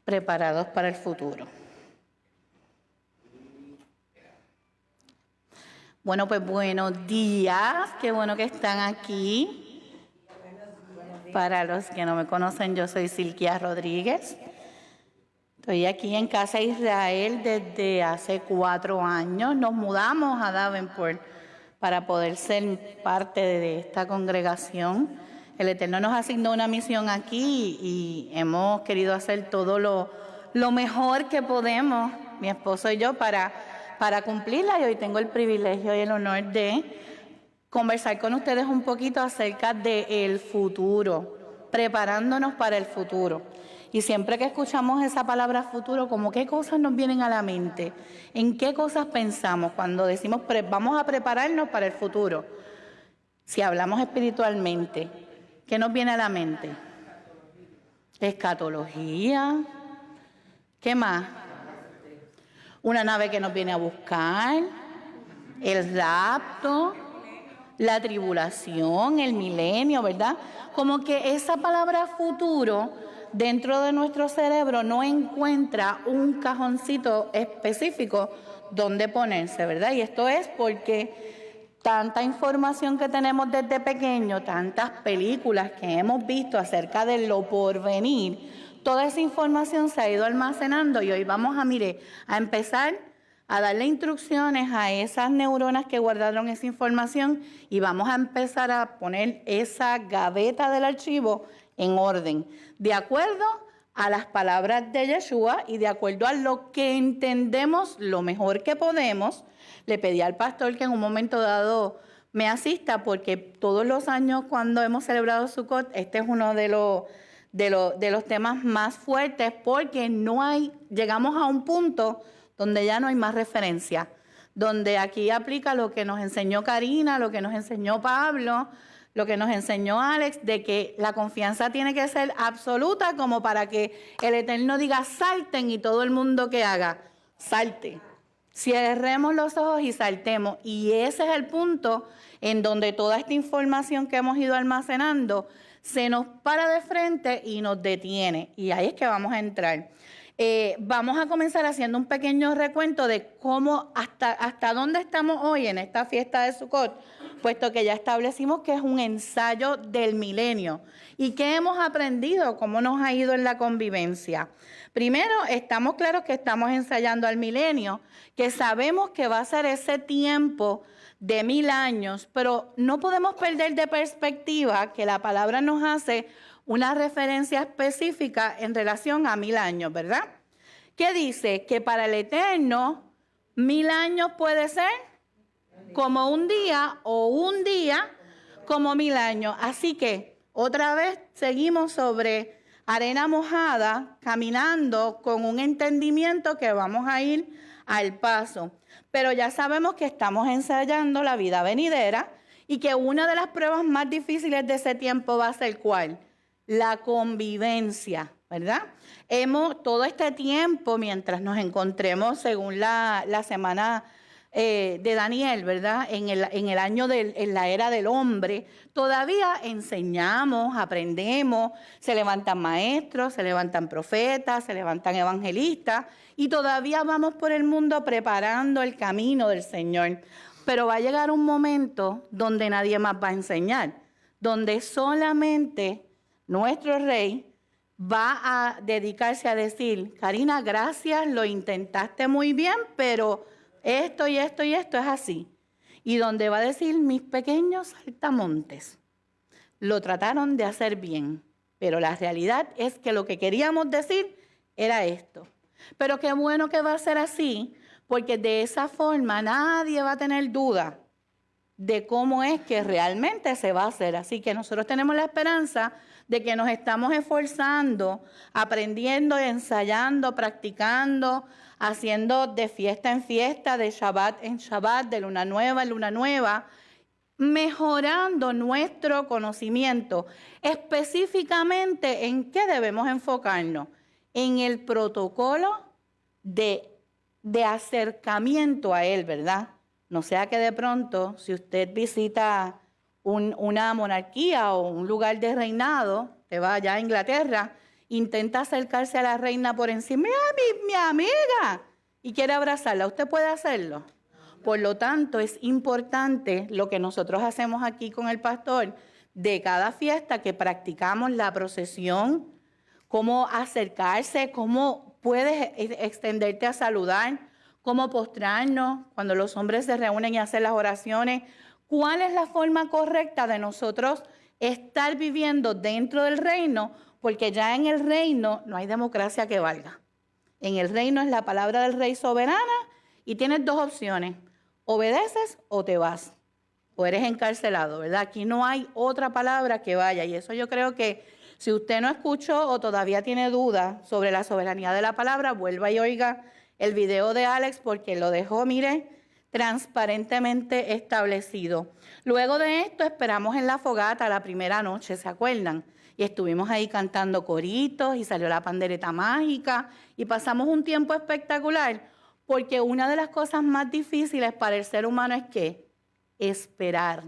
preparados para el futuro. Bueno, pues buenos días, qué bueno que están aquí. Para los que no me conocen, yo soy Silquia Rodríguez. Estoy aquí en Casa Israel desde hace 4 años. Nos mudamos a Davenport para poder ser parte de esta congregación. El Eterno nos asignó una misión aquí y hemos querido hacer todo lo mejor que podemos, mi esposo y yo, para cumplirla. Y hoy tengo el privilegio y el honor de conversar con ustedes un poquito acerca del futuro, preparándonos para el futuro. Y siempre que escuchamos esa palabra futuro, como qué cosas nos vienen a la mente, en qué cosas pensamos cuando decimos vamos a prepararnos para el futuro. Si hablamos espiritualmente, ¿qué nos viene a la mente? Escatología. ¿Qué más? Una nave que nos viene a buscar, el rapto, la tribulación, el milenio, ¿verdad? Como que esa palabra futuro dentro de nuestro cerebro no encuentra un cajoncito específico donde ponerse, ¿verdad? Y esto es porque tanta información que tenemos desde pequeño, tantas películas que hemos visto acerca de lo porvenir, toda esa información se ha ido almacenando y hoy vamos a empezar a darle instrucciones a esas neuronas que guardaron esa información y vamos a empezar a poner esa gaveta del archivo en orden, de acuerdo a las palabras de Yeshua y de acuerdo a lo que entendemos lo mejor que podemos. Le pedí al pastor que en un momento dado me asista porque todos los años cuando hemos celebrado Sukkot, este es uno de los temas más fuertes porque llegamos a un punto donde ya no hay más referencia, donde aquí aplica lo que nos enseñó Karina, lo que nos enseñó Pablo, lo que nos enseñó Alex, de que la confianza tiene que ser absoluta como para que el Eterno diga salten y todo el mundo que haga, salte. Cerremos los ojos y saltemos. Y ese es el punto en donde toda esta información que hemos ido almacenando se nos para de frente y nos detiene. Y ahí es que vamos a entrar. Vamos a comenzar haciendo un pequeño recuento de cómo hasta dónde estamos hoy en esta fiesta de Sukkot, puesto que ya establecimos que es un ensayo del milenio. ¿Y qué hemos aprendido? ¿Cómo nos ha ido en la convivencia? Primero, estamos claros que estamos ensayando al milenio, que sabemos que va a ser ese tiempo de 1000 años, pero no podemos perder de perspectiva que la palabra nos hace una referencia específica en relación a 1000 años, ¿verdad? ¿Qué dice? Que para el Eterno 1000 años puede ser como un día o un día como 1000 años. Así que otra vez seguimos sobre arena mojada, caminando con un entendimiento que vamos a ir al paso. Pero ya sabemos que estamos ensayando la vida venidera y que una de las pruebas más difíciles de ese tiempo va a ser ¿cuál? La convivencia, ¿verdad? Todo este tiempo, mientras nos encontremos, según la semana de Daniel, ¿verdad? En el año en la era del hombre, todavía enseñamos, aprendemos, se levantan maestros, se levantan profetas, se levantan evangelistas, y todavía vamos por el mundo preparando el camino del Señor. Pero va a llegar un momento donde nadie más va a enseñar, donde solamente nuestro rey va a dedicarse a decir, Karina, gracias, lo intentaste muy bien, pero esto y esto y esto es así. Y donde va a decir, mis pequeños saltamontes lo trataron de hacer bien, pero la realidad es que lo que queríamos decir era esto. Pero qué bueno que va a ser así, porque de esa forma nadie va a tener duda de cómo es que realmente se va a hacer. Así que nosotros tenemos la esperanza de que nos estamos esforzando, aprendiendo, ensayando, practicando, haciendo de fiesta en fiesta, de Shabbat en Shabbat, de luna nueva en luna nueva, mejorando nuestro conocimiento. Específicamente, ¿en qué debemos enfocarnos? En el protocolo de acercamiento a Él, ¿verdad? No sea que de pronto, si usted visita una monarquía o un lugar de reinado, te va allá a Inglaterra intenta acercarse a la reina por encima, ¡mira, mi amiga! Y quiere abrazarla. ¿Usted puede hacerlo? Por lo tanto, es importante lo que nosotros hacemos aquí con el pastor de cada fiesta, que practicamos la procesión, cómo acercarse, cómo puedes extenderte a saludar, cómo postrarnos cuando los hombres se reúnen y hacen las oraciones. ¿Cuál es la forma correcta de nosotros estar viviendo dentro del reino? Porque ya en el reino no hay democracia que valga. En el reino es la palabra del rey soberana y tienes dos opciones: obedeces o te vas, o eres encarcelado, ¿verdad? Aquí no hay otra palabra que vaya, y eso yo creo que si usted no escuchó o todavía tiene dudas sobre la soberanía de la palabra, vuelva y oiga el video de Alex, porque lo dejó, mire, transparentemente establecido. Luego de esto esperamos en la fogata la primera noche, ¿se acuerdan? Y estuvimos ahí cantando coritos y salió la pandereta mágica y pasamos un tiempo espectacular, porque una de las cosas más difíciles para el ser humano es ¿qué? Esperar.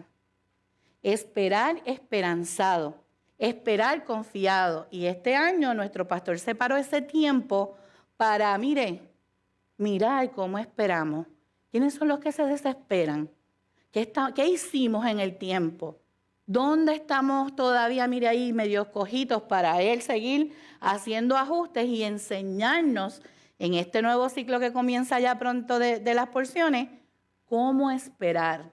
Esperar esperanzado, esperar confiado. Y este año nuestro pastor separó ese tiempo para, mirar cómo esperamos. ¿Quiénes son los que se desesperan? ¿Qué hicimos en el tiempo? ¿Dónde estamos todavía, ahí medio cojitos para él seguir haciendo ajustes y enseñarnos en este nuevo ciclo que comienza ya pronto de las porciones, cómo esperar,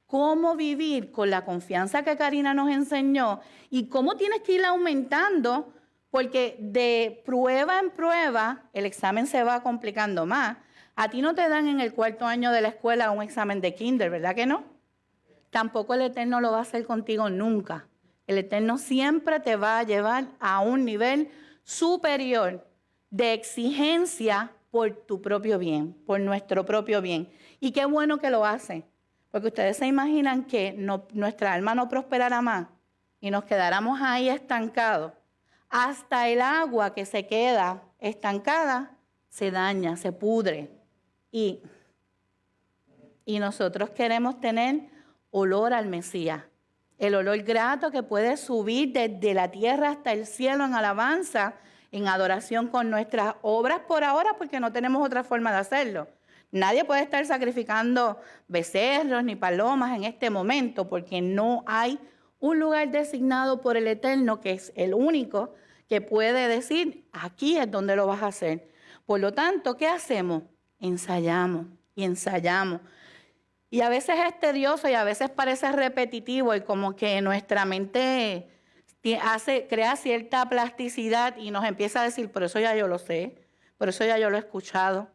cómo vivir con la confianza que Karina nos enseñó y cómo tienes que ir aumentando, porque de prueba en prueba el examen se va complicando más. A ti no te dan en el 4º año de la escuela un examen de kinder, ¿verdad que no? Tampoco el Eterno lo va a hacer contigo nunca. El Eterno siempre te va a llevar a un nivel superior de exigencia por tu propio bien, por nuestro propio bien. Y qué bueno que lo hace, porque ustedes se imaginan que nuestra alma no prosperará más y nos quedáramos ahí estancados. Hasta el agua que se queda estancada se daña, se pudre. Y nosotros queremos tener olor al Mesías, el olor grato que puede subir desde la tierra hasta el cielo en alabanza, en adoración con nuestras obras por ahora, porque no tenemos otra forma de hacerlo. Nadie puede estar sacrificando becerros ni palomas en este momento, porque no hay un lugar designado por el Eterno, que es el único que puede decir, aquí es donde lo vas a hacer. Por lo tanto, ¿qué hacemos? Ensayamos y ensayamos. Y a veces es tedioso y a veces parece repetitivo y como que nuestra mente crea cierta plasticidad y nos empieza a decir, por eso ya yo lo sé, por eso ya yo lo he escuchado.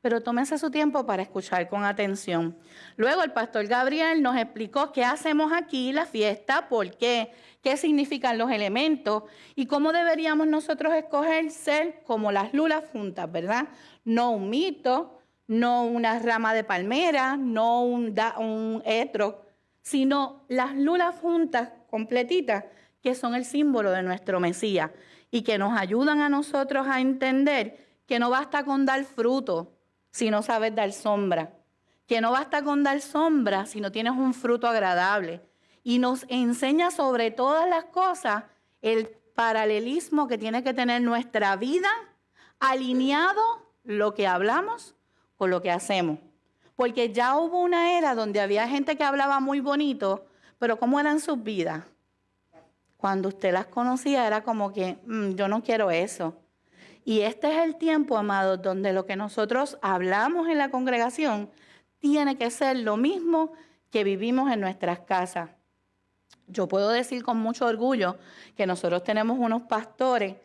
Pero tómense su tiempo para escuchar con atención. Luego el pastor Gabriel nos explicó qué hacemos aquí, la fiesta, por qué significan los elementos y cómo deberíamos nosotros escoger ser como las lulas juntas, ¿verdad? No un mito, no una rama de palmera, no un etro, sino las lulas juntas, completitas, que son el símbolo de nuestro Mesías y que nos ayudan a nosotros a entender que no basta con dar fruto si no sabes dar sombra, que no basta con dar sombra si no tienes un fruto agradable. Y nos enseña sobre todas las cosas el paralelismo que tiene que tener nuestra vida, alineado lo que hablamos con lo que hacemos. Porque ya hubo una era donde había gente que hablaba muy bonito, pero ¿cómo eran sus vidas? Cuando usted las conocía era como que, yo no quiero eso. Y este es el tiempo, amados, donde lo que nosotros hablamos en la congregación tiene que ser lo mismo que vivimos en nuestras casas. Yo puedo decir con mucho orgullo que nosotros tenemos unos pastores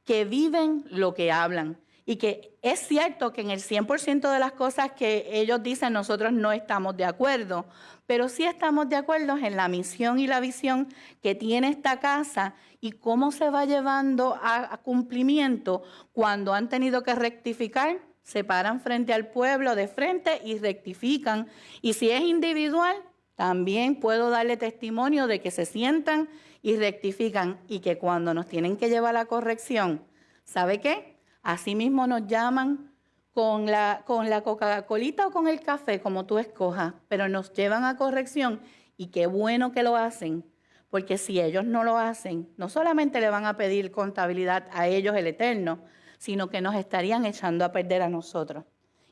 que viven lo que hablan. Y que es cierto que en el 100% de las cosas que ellos dicen nosotros no estamos de acuerdo, pero sí estamos de acuerdo en la misión y la visión que tiene esta casa y cómo se va llevando a cumplimiento cuando han tenido que rectificar, se paran frente al pueblo de frente y rectifican. Y si es individual, también puedo darle testimonio de que se sientan y rectifican y que cuando nos tienen que llevar a la corrección, ¿sabe qué? Así mismo nos llaman con la Coca-Colita o con el café, como tú escojas, pero nos llevan a corrección y qué bueno que lo hacen, porque si ellos no lo hacen, no solamente le van a pedir contabilidad a ellos el Eterno, sino que nos estarían echando a perder a nosotros.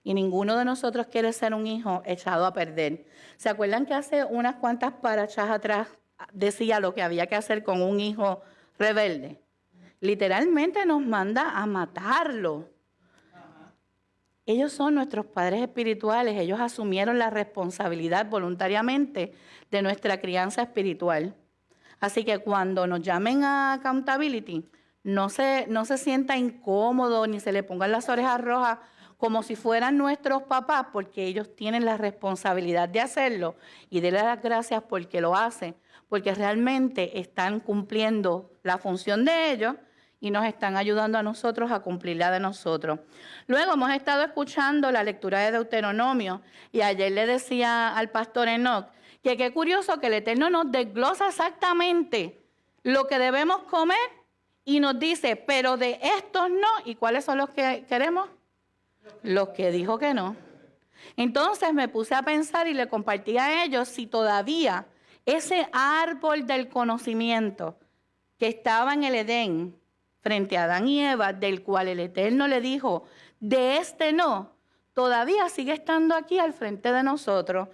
Y ninguno de nosotros quiere ser un hijo echado a perder. ¿Se acuerdan que hace unas cuantas parachas atrás decía lo que había que hacer con un hijo rebelde? Literalmente nos manda a matarlo. Ellos son nuestros padres espirituales, ellos asumieron la responsabilidad voluntariamente de nuestra crianza espiritual. Así que cuando nos llamen a accountability, no se sienta incómodo ni se le pongan las orejas rojas como si fueran nuestros papás, porque ellos tienen la responsabilidad de hacerlo, y denle las gracias porque lo hacen, porque realmente están cumpliendo la función de ellos y nos están ayudando a nosotros a cumplir la de nosotros. Luego hemos estado escuchando la lectura de Deuteronomio, y ayer le decía al pastor Enoch que qué curioso que el Eterno nos desglosa exactamente lo que debemos comer y nos dice, pero de estos no. ¿Y cuáles son los que queremos? Los que dijo que no. Entonces me puse a pensar y le compartí a ellos si todavía ese árbol del conocimiento que estaba en el Edén frente a Adán y Eva, del cual el Eterno le dijo, de este no, todavía sigue estando aquí al frente de nosotros,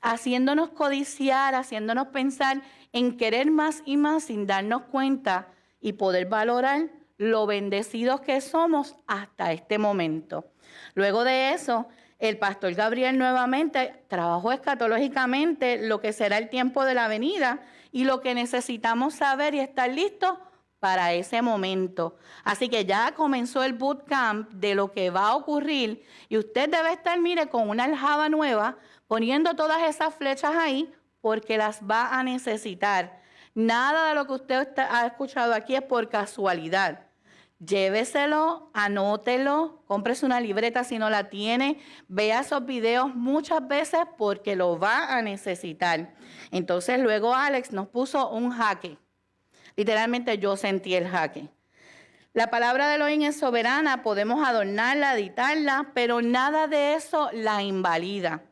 haciéndonos codiciar, haciéndonos pensar en querer más y más sin darnos cuenta y poder valorar lo bendecidos que somos hasta este momento. Luego de eso, el pastor Gabriel nuevamente trabajó escatológicamente lo que será el tiempo de la venida y lo que necesitamos saber y estar listos para ese momento. Así que ya comenzó el bootcamp de lo que va a ocurrir y usted debe estar, mire, con una aljaba nueva, poniendo todas esas flechas ahí porque las va a necesitar. Nada de lo que usted ha escuchado aquí es por casualidad. Lléveselo, anótelo, cómprese una libreta si no la tiene, vea esos videos muchas veces porque lo va a necesitar. Entonces luego Alex nos puso un jaque. Literalmente yo sentí el jaque. La palabra de Elohim es soberana, podemos adornarla, editarla, pero nada de eso la invalida.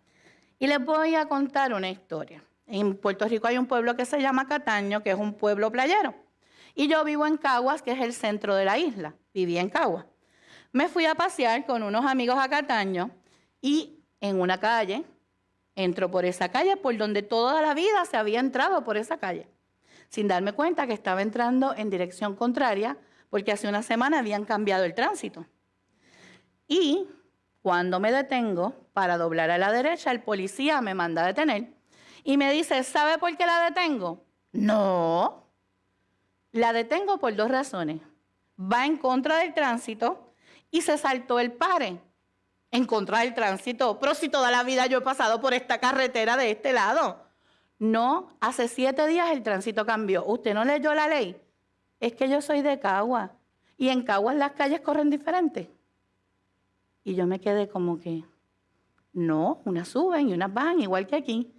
Y les voy a contar una historia. En Puerto Rico hay un pueblo que se llama Cataño, que es un pueblo playero. Y yo vivo en Caguas, que es el centro de la isla. Viví en Caguas. Me fui a pasear con unos amigos a Cataño y en una calle, entro por esa calle por donde toda la vida se había entrado por esa calle, sin darme cuenta que estaba entrando en dirección contraria porque hace una semana habían cambiado el tránsito. Y cuando me detengo para doblar a la derecha, el policía me manda a detener y me dice, ¿sabe por qué la detengo? No. La detengo por dos razones. Va en contra del tránsito y se saltó el pare en contra del tránsito. Pero si toda la vida yo he pasado por esta carretera de este lado. No, hace 7 días el tránsito cambió. ¿Usted no leyó la ley? Es que yo soy de Caguas y en Caguas las calles corren diferentes. Y yo me quedé como que, no, unas suben y unas bajan igual que aquí.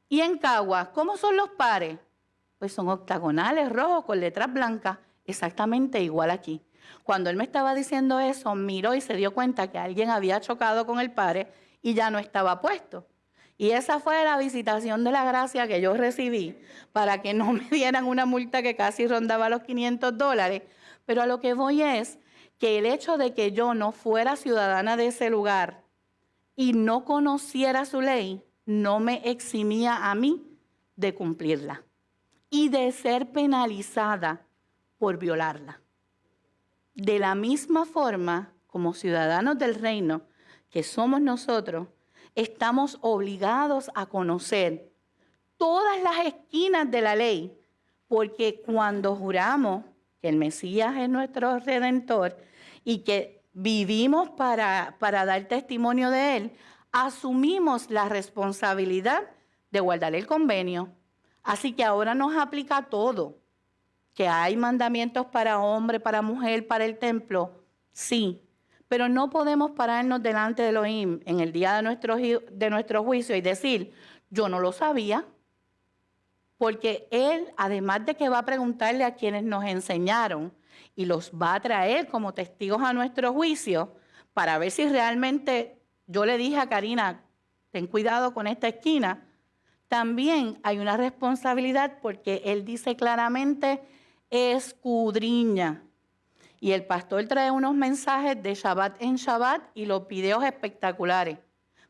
Y en Caguas, ¿cómo son los pares? Pues son octagonales rojos con letras blancas, exactamente igual aquí. Cuando él me estaba diciendo eso, miró y se dio cuenta que alguien había chocado con el pare y ya no estaba puesto. Y esa fue la visitación de la gracia que yo recibí para que no me dieran una multa que casi rondaba los $500. Pero a lo que voy es que el hecho de que yo no fuera ciudadana de ese lugar y no conociera su ley, no me eximía a mí de cumplirla y de ser penalizada por violarla. De la misma forma, como ciudadanos del reino que somos nosotros, estamos obligados a conocer todas las esquinas de la ley, porque cuando juramos que el Mesías es nuestro Redentor y que vivimos para dar testimonio de Él, asumimos la responsabilidad de guardar el convenio. Así que ahora nos aplica todo. Que hay mandamientos para hombre, para mujer, para el templo, sí. Pero no podemos pararnos delante de Elohim en el día de nuestro juicio y decir, yo no lo sabía. Porque Él, además de que va a preguntarle a quienes nos enseñaron y los va a traer como testigos a nuestro juicio para ver si realmente, yo le dije a Karina, ten cuidado con esta esquina, también hay una responsabilidad porque Él dice claramente, escudriña. Y el pastor trae unos mensajes de Shabbat en Shabbat y los videos espectaculares.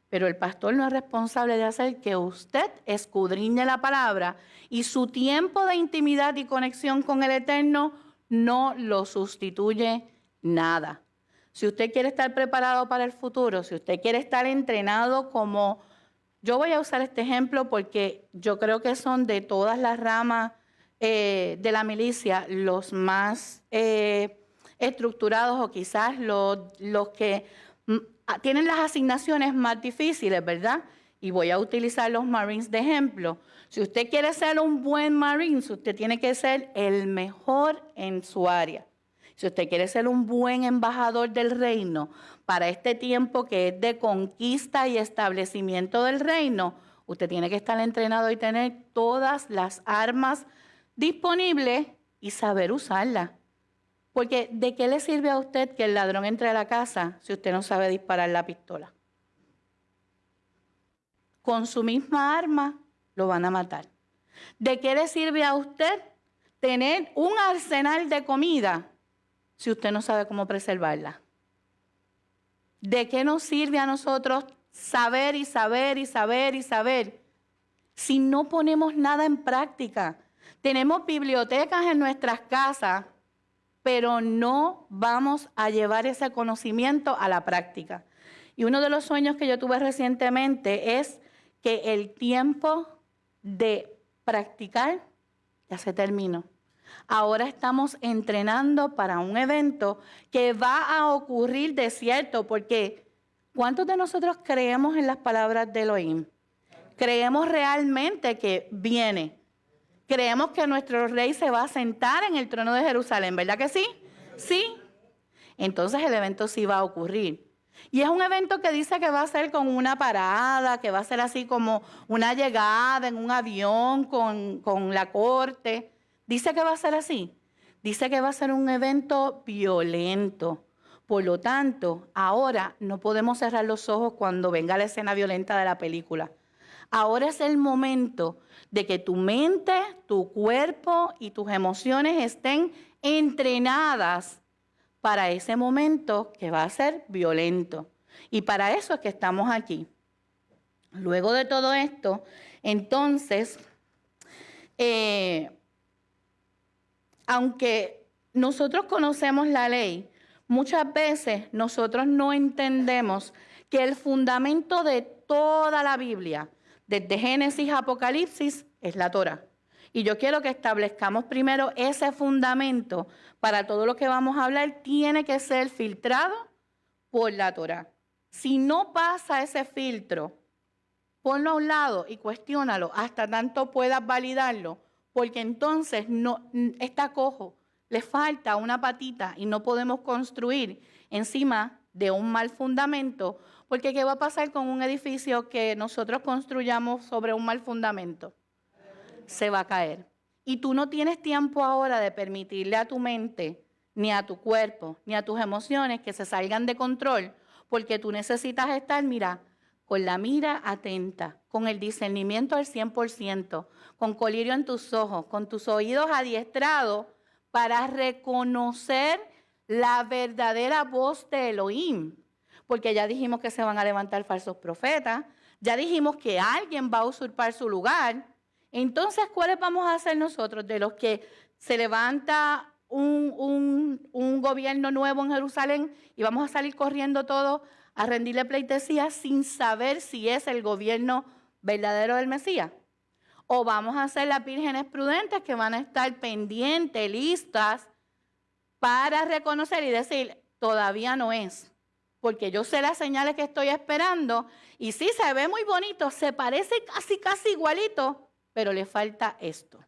Pero el pastor no es responsable de hacer que usted escudriñe la palabra y su tiempo de intimidad y conexión con el Eterno no lo sustituye nada. Si usted quiere estar preparado para el futuro, si usted quiere estar entrenado como... Yo voy a usar este ejemplo porque yo creo que son de todas las ramas de la los más estructurados o quizás los que tienen las asignaciones más difíciles, ¿verdad? Y voy a utilizar los Marines de ejemplo. Si usted quiere ser un buen Marine, usted tiene que ser el mejor en su área. Si usted quiere ser un buen embajador del reino para este tiempo que es de conquista y establecimiento del reino, usted tiene que estar entrenado y tener todas las armas disponibles y saber usarlas. Porque ¿de qué le sirve a usted que el ladrón entre a la casa si usted no sabe disparar la pistola? Con su misma arma lo van a matar. ¿De qué le sirve a usted tener un arsenal de comida si usted no sabe cómo preservarla? ¿De qué nos sirve a nosotros saber y saber y saber y saber si no ponemos nada en práctica? Tenemos bibliotecas en nuestras casas, pero no vamos a llevar ese conocimiento a la práctica. Y uno de los sueños que yo tuve recientemente es que el tiempo de practicar ya se terminó. Ahora estamos entrenando para un evento que va a ocurrir de cierto, porque ¿cuántos de nosotros creemos en las palabras de Elohim? Creemos realmente que viene. Creemos que nuestro rey se va a sentar en el trono de Jerusalén, ¿verdad que sí? Sí. Entonces el evento sí va a ocurrir. Y es un evento que dice que va a ser con una parada, que va a ser así como una llegada en un avión con la corte. Dice que va a ser así. Dice que va a ser un evento violento. Por lo tanto, ahora no podemos cerrar los ojos cuando venga la escena violenta de la película. Ahora es el momento de que tu mente, tu cuerpo y tus emociones estén entrenadas para ese momento que va a ser violento. Y para eso es que estamos aquí. Luego de todo esto, entonces, aunque nosotros conocemos la ley, muchas veces nosotros no entendemos que el fundamento de toda la Biblia, desde Génesis a Apocalipsis, es la Torá. Y yo quiero que establezcamos primero ese fundamento para todo lo que vamos a hablar, tiene que ser filtrado por la Torá. Si no pasa ese filtro, ponlo a un lado y cuestiónalo hasta tanto puedas validarlo, porque entonces no, está cojo, le falta una patita y no podemos construir encima de un mal fundamento, porque ¿qué va a pasar con un edificio que nosotros construyamos sobre un mal fundamento? Se va a caer. Y tú no tienes tiempo ahora de permitirle a tu mente, ni a tu cuerpo, ni a tus emociones que se salgan de control, porque tú necesitas estar, mira, con la mira atenta, con el discernimiento al 100%, con colirio en tus ojos, con tus oídos adiestrados para reconocer la verdadera voz de Elohim. Porque ya dijimos que se van a levantar falsos profetas, ya dijimos que alguien va a usurpar su lugar. Entonces, ¿cuáles vamos a hacer nosotros de los que se levanta un gobierno nuevo en Jerusalén y vamos a salir corriendo todos a rendirle pleitesía sin saber si es el gobierno verdadero del Mesías? ¿O vamos a ser las vírgenes prudentes que van a estar pendientes, listas, para reconocer y decir, todavía no es? Porque yo sé las señales que estoy esperando y sí, se ve muy bonito, se parece casi igualito, pero le falta esto.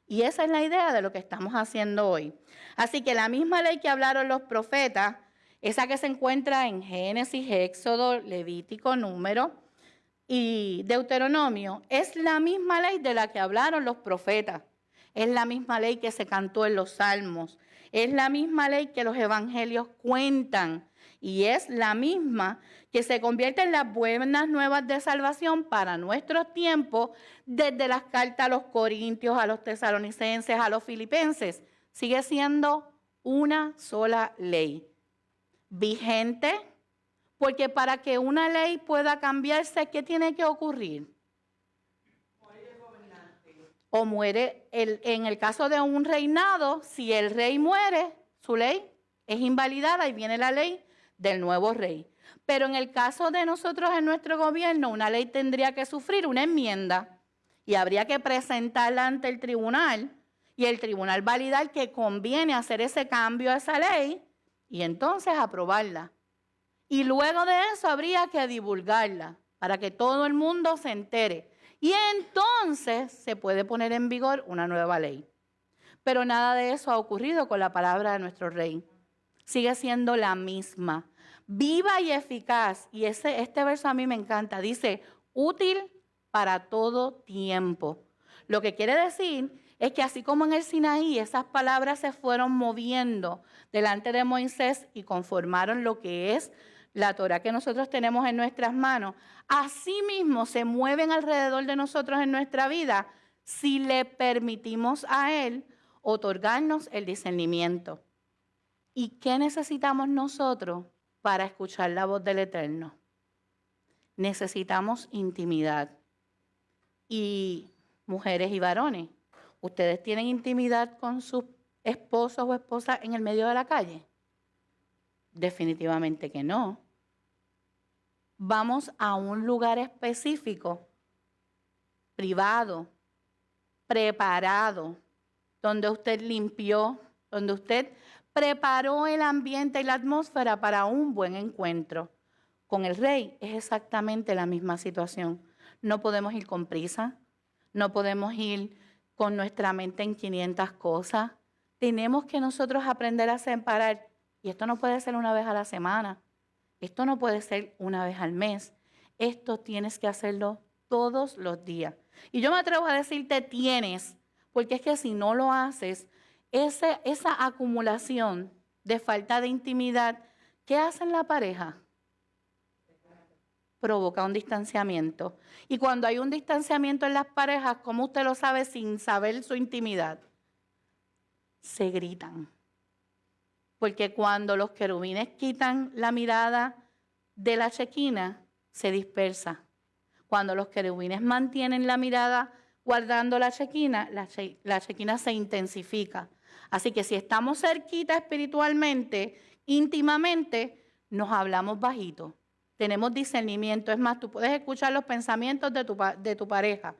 Y esa es la idea de lo que estamos haciendo hoy. Así que la misma ley que hablaron los profetas, esa que se encuentra en Génesis, Éxodo, Levítico, Número y Deuteronomio, es la misma ley de la que hablaron los profetas. Es la misma ley que se cantó en los Salmos. Es la misma ley que los evangelios cuentan. y es la misma que se convierte en las buenas nuevas de salvación para nuestros tiempos, desde las cartas a los Corintios, a los Tesalonicenses, a los Filipenses. Sigue siendo una sola ley, vigente, porque para que una ley pueda cambiarse, ¿qué tiene que ocurrir? O muere, en el caso de un reinado, si el rey muere, su ley es invalidada y viene la ley del nuevo rey. Pero en el caso de nosotros en nuestro gobierno, una ley tendría que sufrir una enmienda y habría que presentarla ante el tribunal y el tribunal validar que conviene hacer ese cambio a esa ley y entonces aprobarla. Y luego de eso habría que divulgarla para que todo el mundo se entere. Y entonces se puede poner en vigor una nueva ley. Pero nada de eso ha ocurrido con la palabra de nuestro rey. Sigue siendo la misma, viva y eficaz. Y este verso a mí me encanta. Dice, útil para todo tiempo. Lo que quiere decir es que así como en el Sinaí esas palabras se fueron moviendo delante de Moisés y conformaron lo que es la Torá que nosotros tenemos en nuestras manos, así mismo se mueven alrededor de nosotros en nuestra vida si le permitimos a Él otorgarnos el discernimiento. ¿Y qué necesitamos nosotros para escuchar la voz del Eterno? Necesitamos intimidad. Y mujeres y varones, ¿ustedes tienen intimidad con sus esposos o esposas en el medio de la calle? Definitivamente que no. Vamos a un lugar específico, privado, preparado, donde usted limpió, donde usted preparó el ambiente y la atmósfera para un buen encuentro. Con el rey es exactamente la misma situación. No podemos ir con prisa, no podemos ir con nuestra mente en 500 cosas. Tenemos que nosotros aprender a separar. Y esto no puede ser una vez a la semana. Esto no puede ser una vez al mes. Esto tienes que hacerlo todos los días. Y yo me atrevo a decirte tienes, porque es que si no lo haces, esa acumulación de falta de intimidad, ¿qué hace en la pareja? Provoca un distanciamiento. Y cuando hay un distanciamiento en las parejas, ¿cómo usted lo sabe sin saber su intimidad? Se gritan. Porque cuando los querubines quitan la mirada de la chequina, se dispersa. Cuando los querubines mantienen la mirada guardando la chequina se intensifica. Así que si estamos cerquita espiritualmente, íntimamente, nos hablamos bajito. Tenemos discernimiento. Es más, tú puedes escuchar los pensamientos de tu pareja.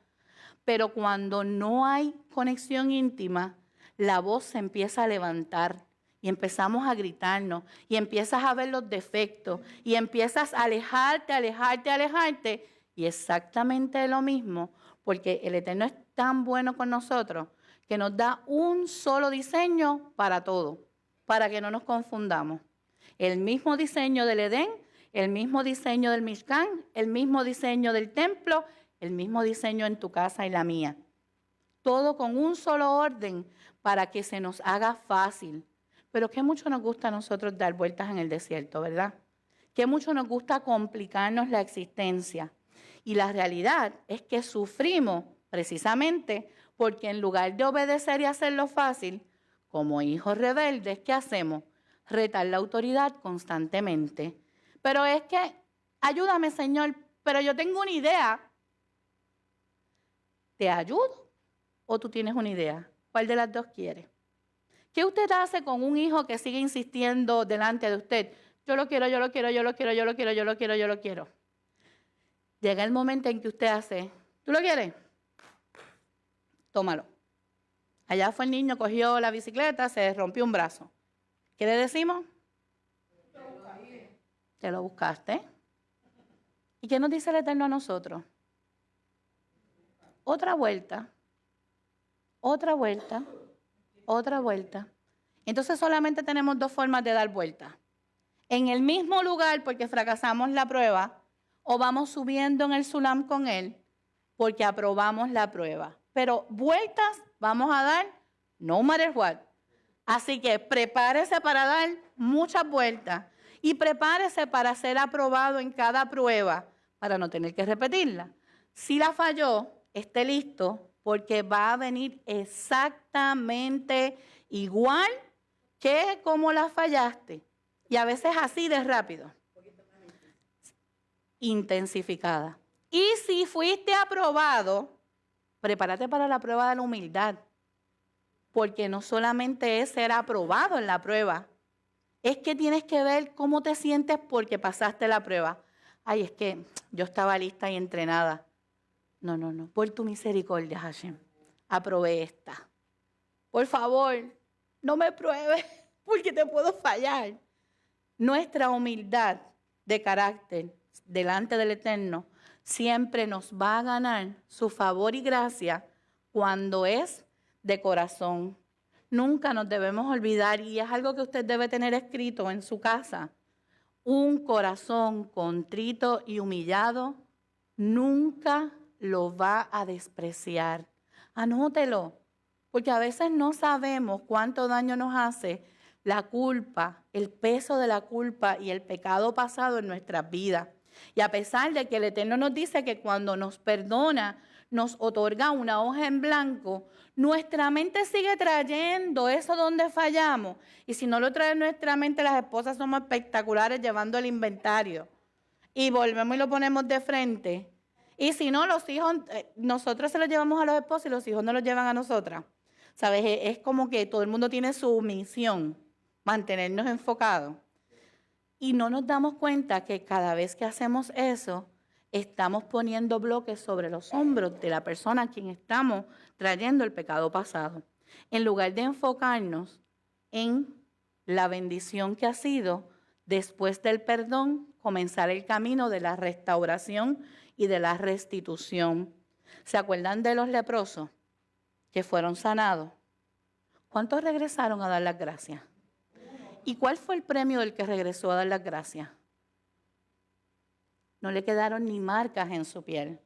Pero cuando no hay conexión íntima, la voz se empieza a levantar. Y empezamos a gritarnos, y empiezas a ver los defectos, y empiezas a alejarte, y exactamente lo mismo, porque el Eterno es tan bueno con nosotros, que nos da un solo diseño para todo, para que no nos confundamos. El mismo diseño del Edén, el mismo diseño del Mishkan, el mismo diseño del templo, el mismo diseño en tu casa y la mía. Todo con un solo orden, para que se nos haga fácil. Pero qué mucho nos gusta a nosotros dar vueltas en el desierto, ¿verdad? Qué mucho nos gusta complicarnos la existencia. Y la realidad es que sufrimos precisamente porque en lugar de obedecer y hacerlo fácil, como hijos rebeldes, ¿qué hacemos? Retar la autoridad constantemente. Pero es que, ayúdame, Señor, pero yo tengo una idea. ¿Te ayudo o tú tienes una idea? ¿Cuál de las dos quieres? ¿Qué usted hace con un hijo que sigue insistiendo delante de usted? Yo lo quiero, yo lo quiero, yo lo quiero, yo lo quiero, yo lo quiero, yo lo quiero. Llega el momento en que usted hace, ¿tú lo quieres? Tómalo. Allá fue el niño, cogió la bicicleta, se rompió un brazo. ¿Qué le decimos? Te lo buscaste. ¿Y qué nos dice el Eterno a nosotros? Otra vuelta, otra vuelta. Otra vuelta. Entonces solamente tenemos dos formas de dar vuelta. En el mismo lugar porque fracasamos la prueba o vamos subiendo en el sulam con él porque aprobamos la prueba. Pero vueltas vamos a dar no matter what. Así que prepárese para dar muchas vueltas. Y prepárese para ser aprobado en cada prueba, para no tener que repetirla. Si la falló, esté listo, porque va a venir exactamente igual que como la fallaste. Y a veces así de rápido. Intensificada. Y si fuiste aprobado, prepárate para la prueba de la humildad. Porque no solamente es ser aprobado en la prueba, es que tienes que ver cómo te sientes porque pasaste la prueba. Ay, es que yo estaba lista y entrenada. No. Por tu misericordia, Hashem, aprobé esta. Por favor, no me pruebes porque te puedo fallar. Nuestra humildad de carácter delante del Eterno siempre nos va a ganar su favor y gracia cuando es de corazón. Nunca nos debemos olvidar, y es algo que usted debe tener escrito en su casa, un corazón contrito y humillado nunca lo va a despreciar. Anótelo, porque a veces no sabemos cuánto daño nos hace la culpa, el peso de la culpa y el pecado pasado en nuestras vidas. Y a pesar de que el Eterno nos dice que cuando nos perdona, nos otorga una hoja en blanco, nuestra mente sigue trayendo eso donde fallamos. Y si no lo trae nuestra mente, las esposas somos espectaculares llevando el inventario. Y volvemos y lo ponemos de frente. Y si no, los hijos, nosotros se los llevamos a los esposos y los hijos no los llevan a nosotras. ¿Sabes? Es como que todo el mundo tiene su misión, mantenernos enfocados. Y no nos damos cuenta que cada vez que hacemos eso, estamos poniendo bloques sobre los hombros de la persona a quien estamos trayendo el pecado pasado. En lugar de enfocarnos en la bendición que ha sido, después del perdón, comenzar el camino de la restauración y de la restitución. ¿Se acuerdan de los leprosos que fueron sanados? ¿Cuántos regresaron a dar las gracias? ¿Y cuál fue el premio del que regresó a dar las gracias? No le quedaron ni marcas en su piel.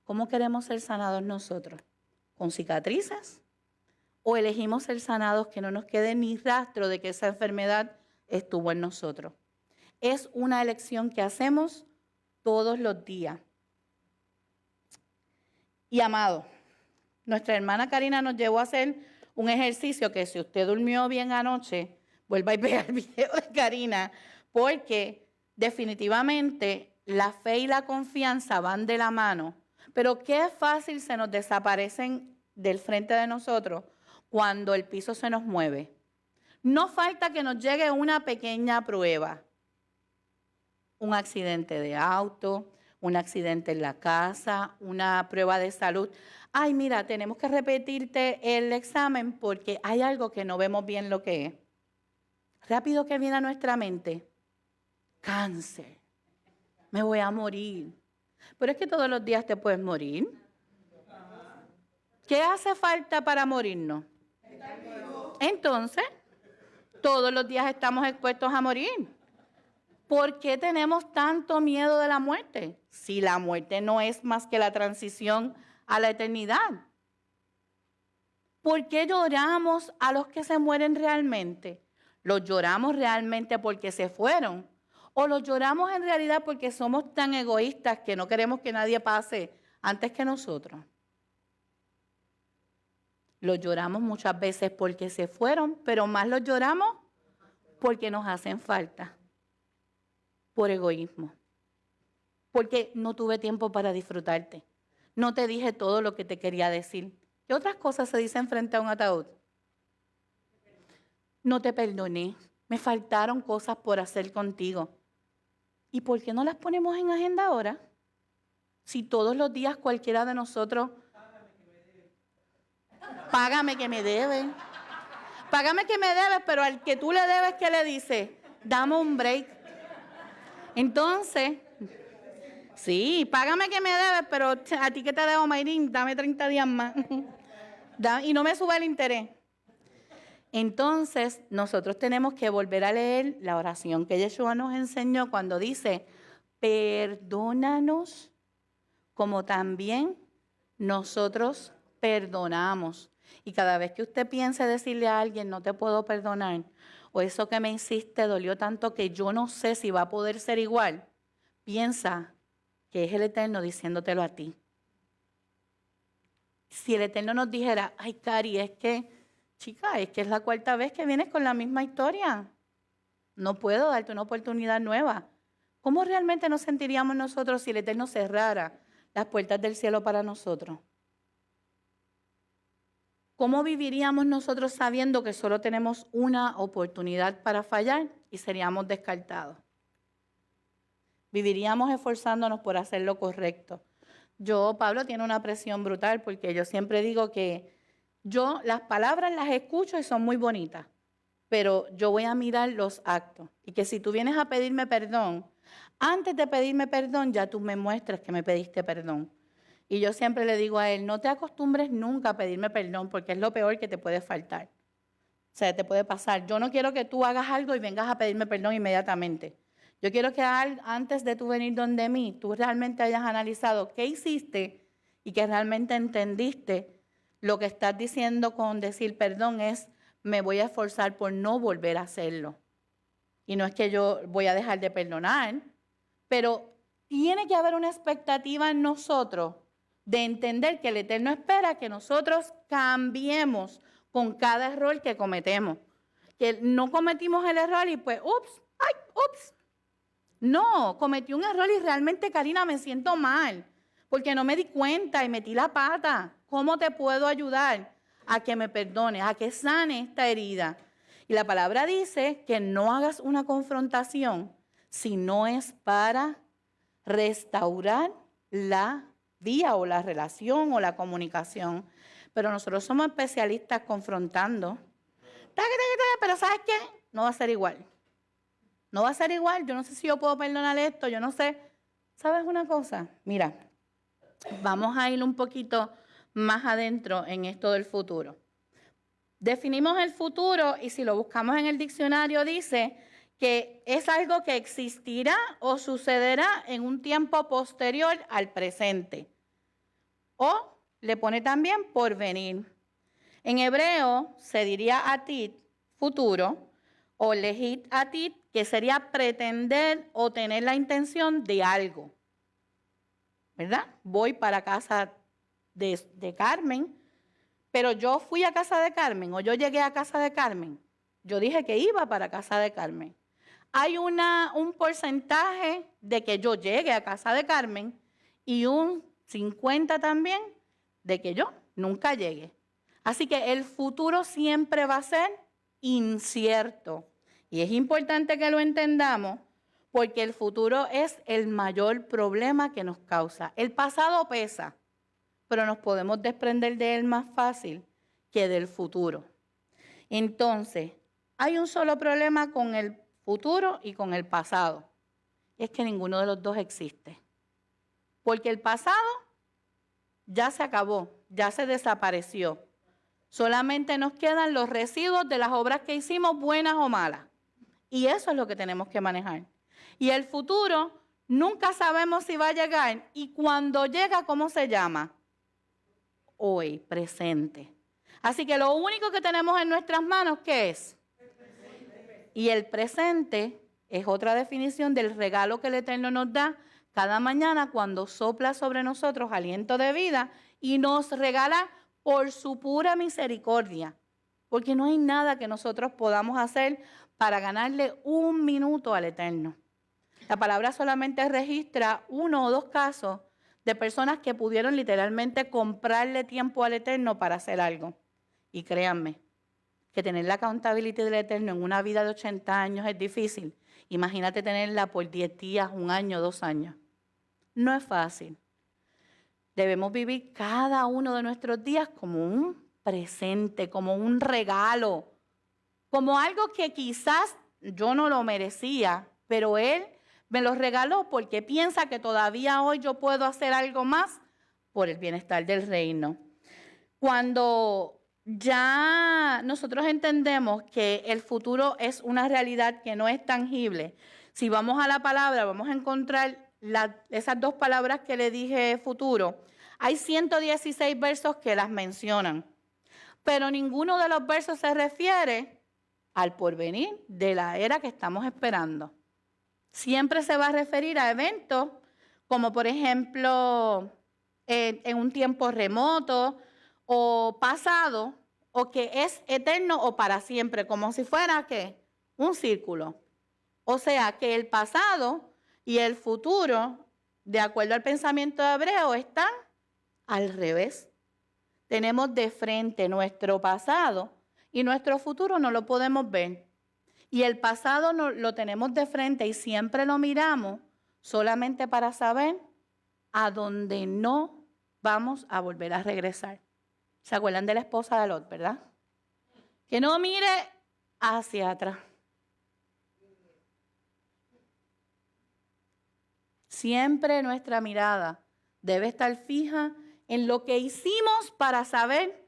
¿Cómo queremos ser sanados nosotros? ¿Con cicatrices? ¿O elegimos ser sanados que no nos quede ni rastro de que esa enfermedad estuvo en nosotros? Es una elección que hacemos todos los días. Y amado, nuestra hermana Karina nos llevó a hacer un ejercicio que si usted durmió bien anoche, vuelva y vea el video de Karina, porque definitivamente la fe y la confianza van de la mano. Pero qué fácil se nos desaparecen del frente de nosotros cuando el piso se nos mueve. No falta que nos llegue una pequeña prueba. Un accidente de auto, un accidente en la casa, una prueba de salud. Ay, mira, tenemos que repetirte el examen porque hay algo que no vemos bien lo que es. Rápido que viene a nuestra mente. Cáncer. Me voy a morir. Pero es que todos los días te puedes morir. ¿Qué hace falta para morirnos? Entonces, todos los días estamos expuestos a morir. ¿Por qué tenemos tanto miedo de la muerte? Si la muerte no es más que la transición a la eternidad. ¿Por qué lloramos a los que se mueren realmente? ¿Los lloramos realmente porque se fueron? ¿O los lloramos en realidad porque somos tan egoístas que no queremos que nadie pase antes que nosotros? Los lloramos muchas veces porque se fueron, pero más los lloramos porque nos hacen falta. Por egoísmo. Porque no tuve tiempo para disfrutarte. No te dije todo lo que te quería decir. ¿Qué otras cosas se dicen frente a un ataúd? No te perdoné. Me faltaron cosas por hacer contigo. ¿Y por qué no las ponemos en agenda ahora? Si todos los días cualquiera de nosotros... Págame que me debes. Págame que me debes, pero al que tú le debes, ¿qué le dices? Dame un break. Entonces, sí, págame que me debes, pero a ti que te debo, Mayrín, dame 30 días más. Y no me suba el interés. Entonces, nosotros tenemos que volver a leer la oración que Yeshua nos enseñó cuando dice, perdónanos como también nosotros perdonamos. Y cada vez que usted piense decirle a alguien, no te puedo perdonar, o eso que me hiciste dolió tanto que yo no sé si va a poder ser igual, piensa que es el Eterno diciéndotelo a ti. Si el Eterno nos dijera, ay, Cari, es que es la cuarta vez que vienes con la misma historia. No puedo darte una oportunidad nueva. ¿Cómo realmente nos sentiríamos nosotros si el Eterno cerrara las puertas del cielo para nosotros? ¿Cómo viviríamos nosotros sabiendo que solo tenemos una oportunidad para fallar y seríamos descartados? Viviríamos esforzándonos por hacer lo correcto. Pablo tiene una presión brutal porque yo siempre digo que yo las palabras las escucho y son muy bonitas, pero yo voy a mirar los actos. Y que si tú vienes a pedirme perdón, antes de pedirme perdón ya tú me muestras que me pediste perdón. Y yo siempre le digo a él, no te acostumbres nunca a pedirme perdón porque es lo peor que te puede faltar. O sea, te puede pasar. Yo no quiero que tú hagas algo y vengas a pedirme perdón inmediatamente. Yo quiero que antes de tú venir donde mí, tú realmente hayas analizado qué hiciste y que realmente entendiste lo que estás diciendo con decir perdón es, me voy a esforzar por no volver a hacerlo. Y no es que yo voy a dejar de perdonar, pero tiene que haber una expectativa en nosotros de entender que el Eterno espera que nosotros cambiemos con cada error que cometemos. Que no cometimos el error y pues, ups. No, cometí un error y realmente, Karina, me siento mal porque no me di cuenta y metí la pata. ¿Cómo te puedo ayudar a que me perdones, a que sane esta herida? Y la palabra dice que no hagas una confrontación si no es para restaurar la vía o la relación o la comunicación. Pero nosotros somos especialistas confrontando. Pero ¿sabes qué? No va a ser igual. No va a ser igual. Yo no sé si yo puedo perdonar esto. Yo no sé. ¿Sabes una cosa? Mira, vamos a ir un poquito más adentro en esto del futuro. Definimos el futuro y si lo buscamos en el diccionario dice que es algo que existirá o sucederá en un tiempo posterior al presente. O le pone también por venir. En hebreo se diría atit, futuro, o lehit atit, que sería pretender o tener la intención de algo. ¿Verdad? Voy para casa de Carmen, pero yo fui a casa de Carmen o yo llegué a casa de Carmen. Yo dije que iba para casa de Carmen. Hay un porcentaje de que yo llegue a casa de Carmen y un 50 también de que yo nunca llegue. Así que el futuro siempre va a ser incierto. Y es importante que lo entendamos porque el futuro es el mayor problema que nos causa. El pasado pesa, pero nos podemos desprender de él más fácil que del futuro. Entonces, hay un solo problema con el futuro y con el pasado. Es que ninguno de los dos existe. Porque el pasado ya se acabó, ya se desapareció. Solamente nos quedan los residuos de las obras que hicimos, buenas o malas. Y eso es lo que tenemos que manejar. Y el futuro nunca sabemos si va a llegar. Y cuando llega, ¿cómo se llama? Hoy, presente. Así que lo único que tenemos en nuestras manos, ¿qué es? Y el presente es otra definición del regalo que el Eterno nos da cada mañana cuando sopla sobre nosotros aliento de vida y nos regala por su pura misericordia. Porque no hay nada que nosotros podamos hacer para ganarle un minuto al Eterno. La palabra solamente registra 1 o 2 casos de personas que pudieron literalmente comprarle tiempo al Eterno para hacer algo. Y créanme, que tener la accountability del Eterno en una vida de 80 años es difícil. Imagínate tenerla por 10 días, 1 año, 2 años. No es fácil. Debemos vivir cada uno de nuestros días como un presente, como un regalo, como algo que quizás yo no lo merecía, pero Él me lo regaló porque piensa que todavía hoy yo puedo hacer algo más por el bienestar del reino. Cuando ya nosotros entendemos que el futuro es una realidad que no es tangible, si vamos a la palabra, vamos a encontrar esas 2 palabras que le dije futuro. Hay 116 versos que las mencionan, pero ninguno de los versos se refiere al porvenir de la era que estamos esperando. Siempre se va a referir a eventos como, por ejemplo, en un tiempo remoto o pasado, o que es eterno o para siempre, como si fuera, ¿qué? Un círculo. O sea, que el pasado y el futuro, de acuerdo al pensamiento hebreo, están al revés. Tenemos de frente nuestro pasado y nuestro futuro no lo podemos ver. Y el pasado no, lo tenemos de frente y siempre lo miramos solamente para saber a dónde no vamos a volver a regresar. ¿Se acuerdan de la esposa de Lot, verdad? Que no mire hacia atrás. Siempre nuestra mirada debe estar fija en lo que hicimos para saber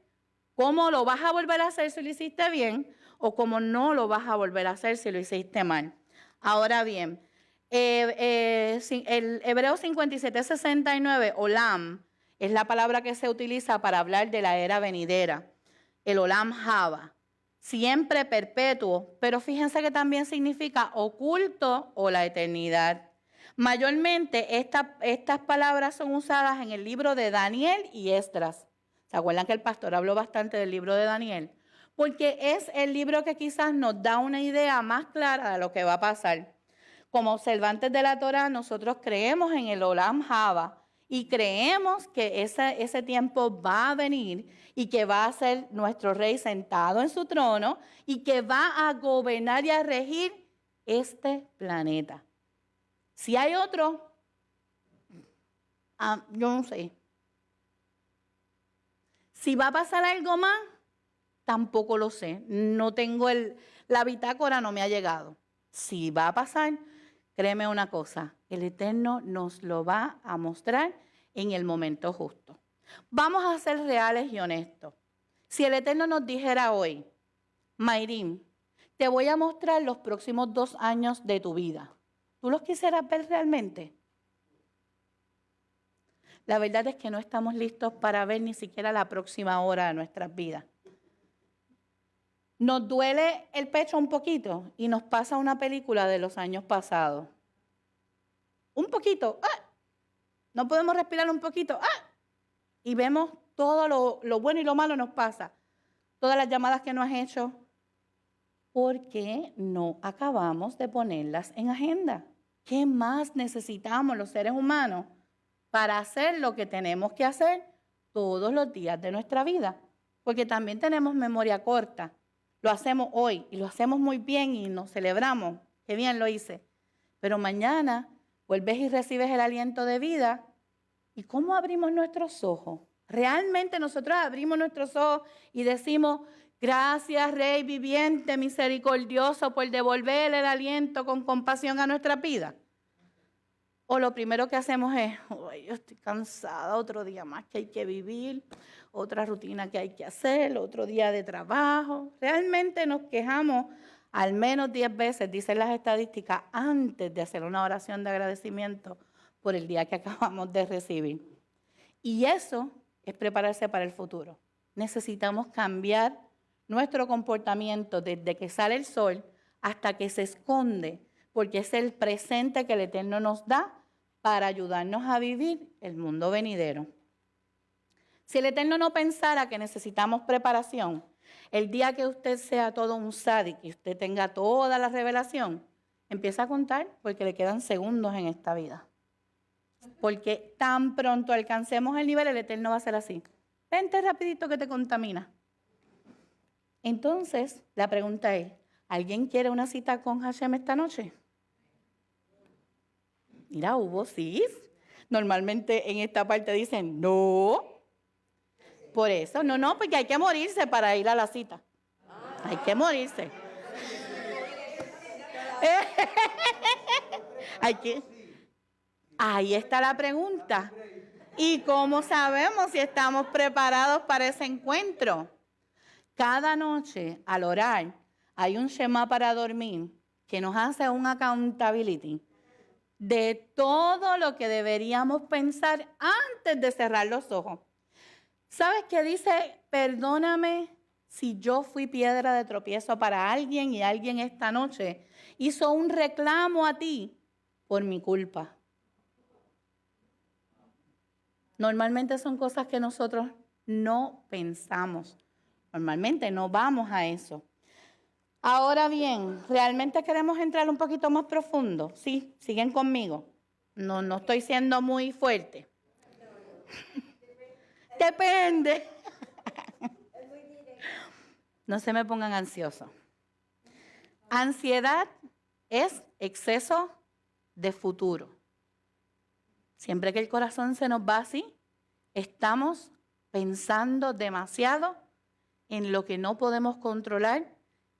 cómo lo vas a volver a hacer si lo hiciste bien o cómo no lo vas a volver a hacer si lo hiciste mal. Ahora bien, el Hebreo 57:69, Olam, es la palabra que se utiliza para hablar de la era venidera. El Olam Haba, siempre perpetuo, pero fíjense que también significa oculto o la eternidad. Mayormente estas palabras son usadas en el libro de Daniel y Esdras. ¿Se acuerdan que el pastor habló bastante del libro de Daniel? Porque es el libro que quizás nos da una idea más clara de lo que va a pasar. Como observantes de la Torá, nosotros creemos en el Olam Haba y creemos que ese tiempo va a venir y que va a ser nuestro rey sentado en su trono y que va a gobernar y a regir este planeta. Si hay otro, yo no sé. Si va a pasar algo más, tampoco lo sé. No tengo la bitácora, no me ha llegado. Si va a pasar, créeme una cosa, el Eterno nos lo va a mostrar en el momento justo. Vamos a ser reales y honestos. Si el Eterno nos dijera hoy, Mayrín, te voy a mostrar los próximos 2 años de tu vida, ¿tú los quisieras ver realmente? La verdad es que no estamos listos para ver ni siquiera la próxima hora de nuestras vidas. Nos duele el pecho un poquito y nos pasa una película de los años pasados. Un poquito, no podemos respirar un poquito, y vemos todo lo bueno y lo malo nos pasa. Todas las llamadas que no has hecho, porque no acabamos de ponerlas en agenda. ¿Qué más necesitamos los seres humanos para hacer lo que tenemos que hacer todos los días de nuestra vida? Porque también tenemos memoria corta. Lo hacemos hoy y lo hacemos muy bien y nos celebramos. Qué bien lo hice. Pero mañana vuelves y recibes el aliento de vida. ¿Y cómo abrimos nuestros ojos? Realmente nosotros abrimos nuestros ojos y decimos, gracias, Rey viviente, misericordioso, por devolver el aliento con compasión a nuestra vida. O lo primero que hacemos es, ay, yo estoy cansada, otro día más que hay que vivir, otra rutina que hay que hacer, otro día de trabajo. Realmente nos quejamos al menos 10 veces, dicen las estadísticas, antes de hacer una oración de agradecimiento por el día que acabamos de recibir. Y eso es prepararse para el futuro. Necesitamos cambiar nuestro comportamiento desde que sale el sol hasta que se esconde, porque es el presente que el Eterno nos da para ayudarnos a vivir el mundo venidero. Si el Eterno no pensara que necesitamos preparación, el día que usted sea todo un sádic y usted tenga toda la revelación, empieza a contar porque le quedan segundos en esta vida. Porque tan pronto alcancemos el nivel, el Eterno va a ser así. Vente rapidito que te contamina. Entonces, la pregunta es, ¿alguien quiere una cita con Hashem esta noche? Mira, hubo sí. Normalmente en esta parte dicen no. Por eso, no, porque hay que morirse para ir a la cita. Hay que morirse. Ahí está la pregunta. ¿Y cómo sabemos si estamos preparados para ese encuentro? Cada noche al orar hay un Shema para dormir que nos hace un accountability de todo lo que deberíamos pensar antes de cerrar los ojos. ¿Sabes qué dice? Perdóname si yo fui piedra de tropiezo para alguien y alguien esta noche hizo un reclamo a ti por mi culpa? Normalmente son cosas que nosotros no pensamos. Normalmente no vamos a eso. Ahora bien, ¿realmente queremos entrar un poquito más profundo? Sí, siguen conmigo. No estoy siendo muy fuerte. Depende. No se me pongan ansiosos. Ansiedad es exceso de futuro. Siempre que el corazón se nos va así, estamos pensando demasiado en lo que no podemos controlar,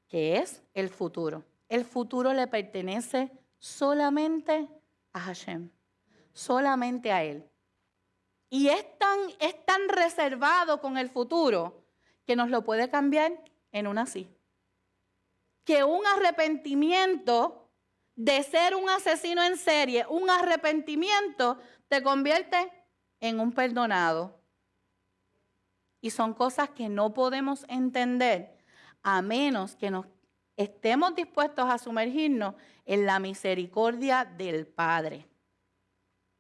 que es el futuro. El futuro le pertenece solamente a Hashem, solamente a Él. Y es tan reservado con el futuro que nos lo puede cambiar en una sí. Que un arrepentimiento de ser un asesino en serie, un arrepentimiento te convierte en un perdonado. Y son cosas que no podemos entender a menos que nos estemos dispuestos a sumergirnos en la misericordia del Padre.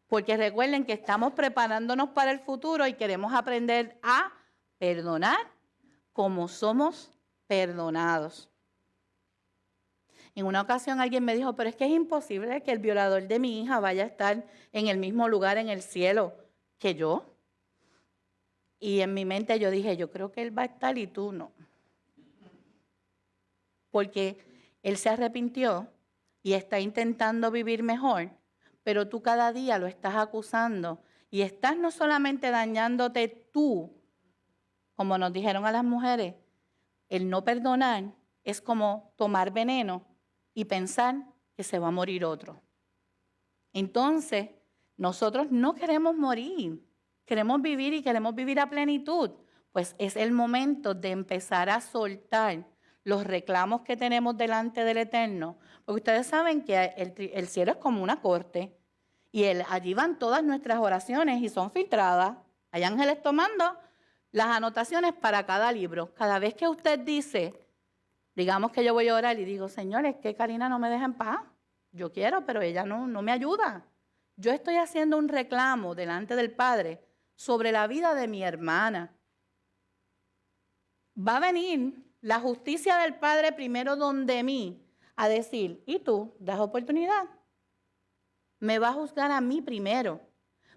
Porque recuerden que estamos preparándonos para el futuro y queremos aprender a perdonar como somos perdonados. En una ocasión alguien me dijo, pero es que es imposible que el violador de mi hija vaya a estar en el mismo lugar en el cielo que yo. Y en mi mente yo dije, yo creo que él va a estar y tú no. Porque él se arrepintió y está intentando vivir mejor, pero tú cada día lo estás acusando y estás no solamente dañándote tú, como nos dijeron a las mujeres, el no perdonar es como tomar veneno y pensar que se va a morir otro. Entonces, nosotros no queremos morir, queremos vivir y queremos vivir a plenitud. Pues es el momento de empezar a soltar los reclamos que tenemos delante del Eterno. Porque ustedes saben que el cielo es como una corte y allí van todas nuestras oraciones y son filtradas. Hay ángeles tomando las anotaciones para cada libro. Cada vez que usted dice, digamos que yo voy a orar y digo, Señor, es que Karina no me deja en paz. Yo quiero, pero ella no me ayuda. Yo estoy haciendo un reclamo delante del Padre sobre la vida de mi hermana. Va a venir la justicia del Padre primero donde mí a decir, ¿y tú das oportunidad? Me va a juzgar a mí primero,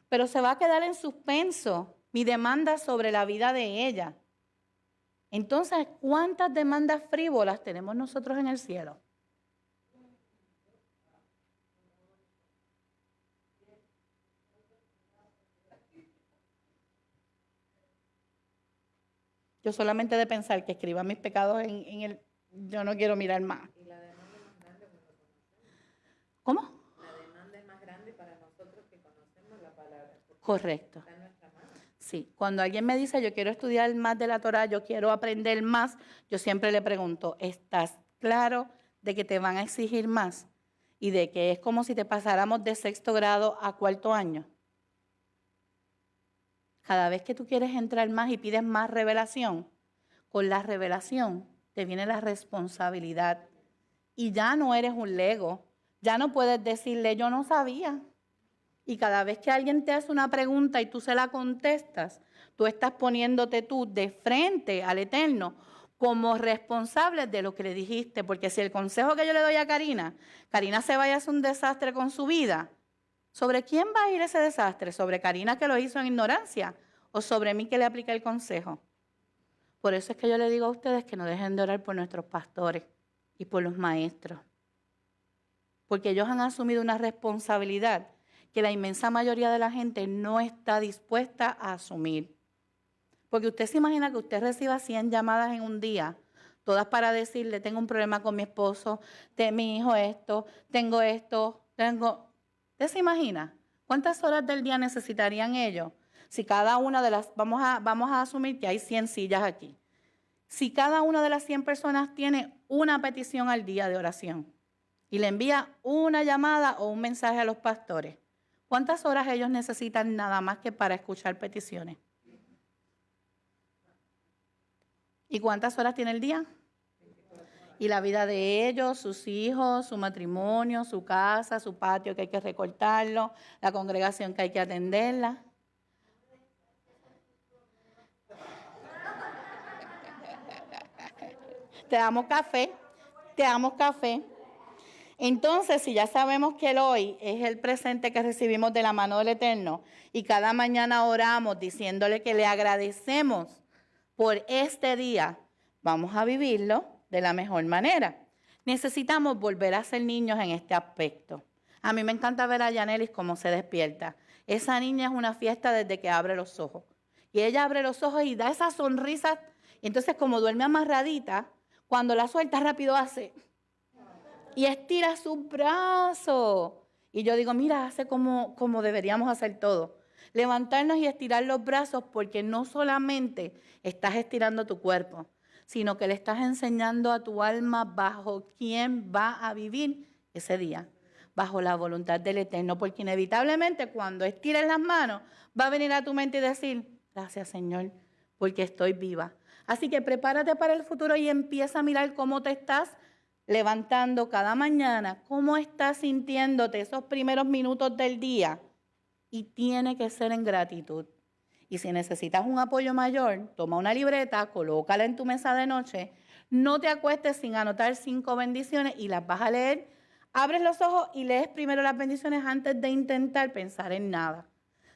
pero se va a quedar en suspenso mi demanda sobre la vida de ella. Entonces, ¿cuántas demandas frívolas tenemos nosotros en el cielo? Yo solamente de pensar que escriba mis pecados en el... Yo no quiero mirar más. ¿Y la demanda es más grande cuando conocemos? ¿Cómo? La demanda es más grande para nosotros que conocemos la palabra. Correcto. Está en nuestra mano. Sí, cuando alguien me dice, yo quiero estudiar más de la Torah, yo quiero aprender más, yo siempre le pregunto, ¿estás claro de que te van a exigir más? Y de que es como si te pasáramos de 6º grado a 4º año. Cada vez que tú quieres entrar más y pides más revelación, con la revelación te viene la responsabilidad. Y ya no eres un lego, ya no puedes decirle, yo no sabía. Y cada vez que alguien te hace una pregunta y tú se la contestas, tú estás poniéndote tú de frente al Eterno como responsable de lo que le dijiste. Porque si el consejo que yo le doy a Karina se vaya a hacer un desastre con su vida, ¿sobre quién va a ir ese desastre? ¿Sobre Karina que lo hizo en ignorancia o sobre mí que le apliqué el consejo? Por eso es que yo le digo a ustedes que no dejen de orar por nuestros pastores y por los maestros. Porque ellos han asumido una responsabilidad que la inmensa mayoría de la gente no está dispuesta a asumir. Porque usted se imagina que usted reciba 100 llamadas en un día, todas para decirle, tengo un problema con mi esposo, mi hijo esto, tengo esto, tengo... ¿Usted se imagina cuántas horas del día necesitarían ellos? Si cada una de las, vamos a asumir que hay 100 sillas aquí. Si cada una de las 100 personas tiene una petición al día de oración y le envía una llamada o un mensaje a los pastores, ¿cuántas horas ellos necesitan nada más que para escuchar peticiones? ¿Y cuántas horas tiene el día? Y la vida de ellos, sus hijos, su matrimonio, su casa, su patio que hay que recortarlo, la congregación que hay que atenderla. Te damos café, te damos café. Entonces, si ya sabemos que el hoy es el presente que recibimos de la mano del Eterno y cada mañana oramos diciéndole que le agradecemos por este día, vamos a vivirlo de la mejor manera. Necesitamos volver a ser niños en este aspecto. A mí me encanta ver a Yanelis cómo se despierta. Esa niña es una fiesta desde que abre los ojos. Y ella abre los ojos y da esa sonrisa. Y entonces, como duerme amarradita, cuando la suelta rápido hace y estira sus brazos. Y yo digo, mira, hace como deberíamos hacer todo. Levantarnos y estirar los brazos porque no solamente estás estirando tu cuerpo, sino que le estás enseñando a tu alma bajo quién va a vivir ese día, bajo la voluntad del Eterno, porque inevitablemente cuando estires las manos va a venir a tu mente y decir, gracias Señor, porque estoy viva. Así que prepárate para el futuro y empieza a mirar cómo te estás levantando cada mañana, cómo estás sintiéndote esos primeros minutos del día. Y tiene que ser en gratitud. Y si necesitas un apoyo mayor, toma una libreta, colócala en tu mesa de noche, no te acuestes sin anotar 5 bendiciones y las vas a leer. Abres los ojos y lees primero las bendiciones antes de intentar pensar en nada.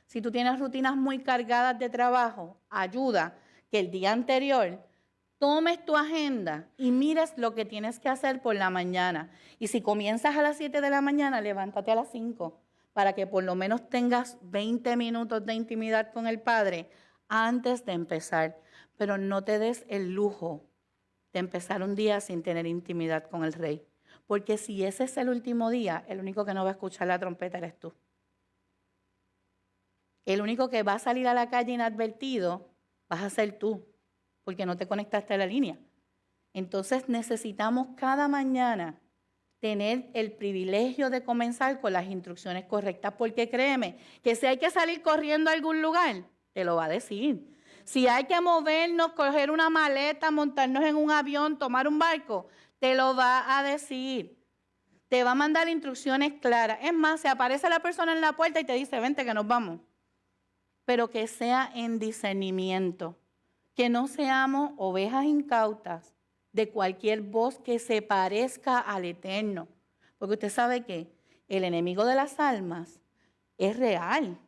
Si tú tienes rutinas muy cargadas de trabajo, ayuda que el día anterior tomes tu agenda y mires lo que tienes que hacer por la mañana. Y si comienzas a las 7 de la mañana, levántate a las 5 para que por lo menos tengas 20 minutos de intimidad con el Padre antes de empezar. Pero no te des el lujo de empezar un día sin tener intimidad con el Rey. Porque si ese es el último día, el único que no va a escuchar la trompeta eres tú. El único que va a salir a la calle inadvertido vas a ser tú, porque no te conectaste a la línea. Entonces necesitamos cada mañana tener el privilegio de comenzar con las instrucciones correctas, porque créeme que si hay que salir corriendo a algún lugar, te lo va a decir. Si hay que movernos, coger una maleta, montarnos en un avión, tomar un barco, te lo va a decir. Te va a mandar instrucciones claras. Es más, se aparece la persona en la puerta y te dice, vente que nos vamos. Pero que sea en discernimiento, que no seamos ovejas incautas de cualquier voz que se parezca al Eterno. Porque usted sabe que el enemigo de las almas es real,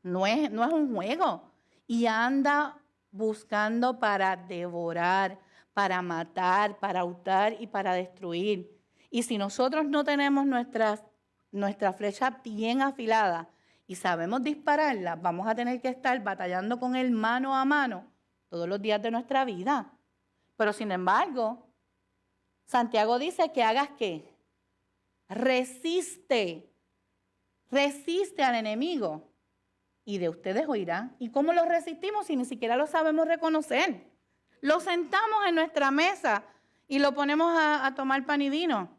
no es un juego. Y anda buscando para devorar, para matar, para hurtar y para destruir. Y si nosotros no tenemos nuestra flecha bien afilada y sabemos dispararla, vamos a tener que estar batallando con él mano a mano todos los días de nuestra vida. Pero sin embargo, Santiago dice que hagas ¿qué? Resiste al enemigo y de ustedes oirán. ¿Y cómo lo resistimos si ni siquiera lo sabemos reconocer? Lo sentamos en nuestra mesa y lo ponemos a tomar pan y vino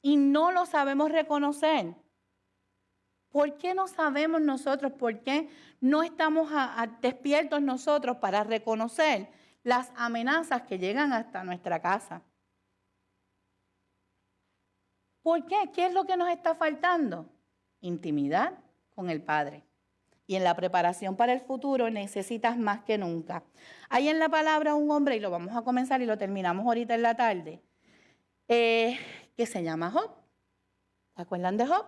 y no lo sabemos reconocer. ¿Por qué no sabemos nosotros? ¿Por qué no estamos despiertos nosotros para reconocer las amenazas que llegan hasta nuestra casa? ¿Por qué? ¿Qué es lo que nos está faltando? Intimidad con el Padre. Y en la preparación para el futuro necesitas más que nunca. Hay en la palabra un hombre, y lo vamos a comenzar y lo terminamos ahorita en la tarde, que se llama Job. ¿Se acuerdan de Job?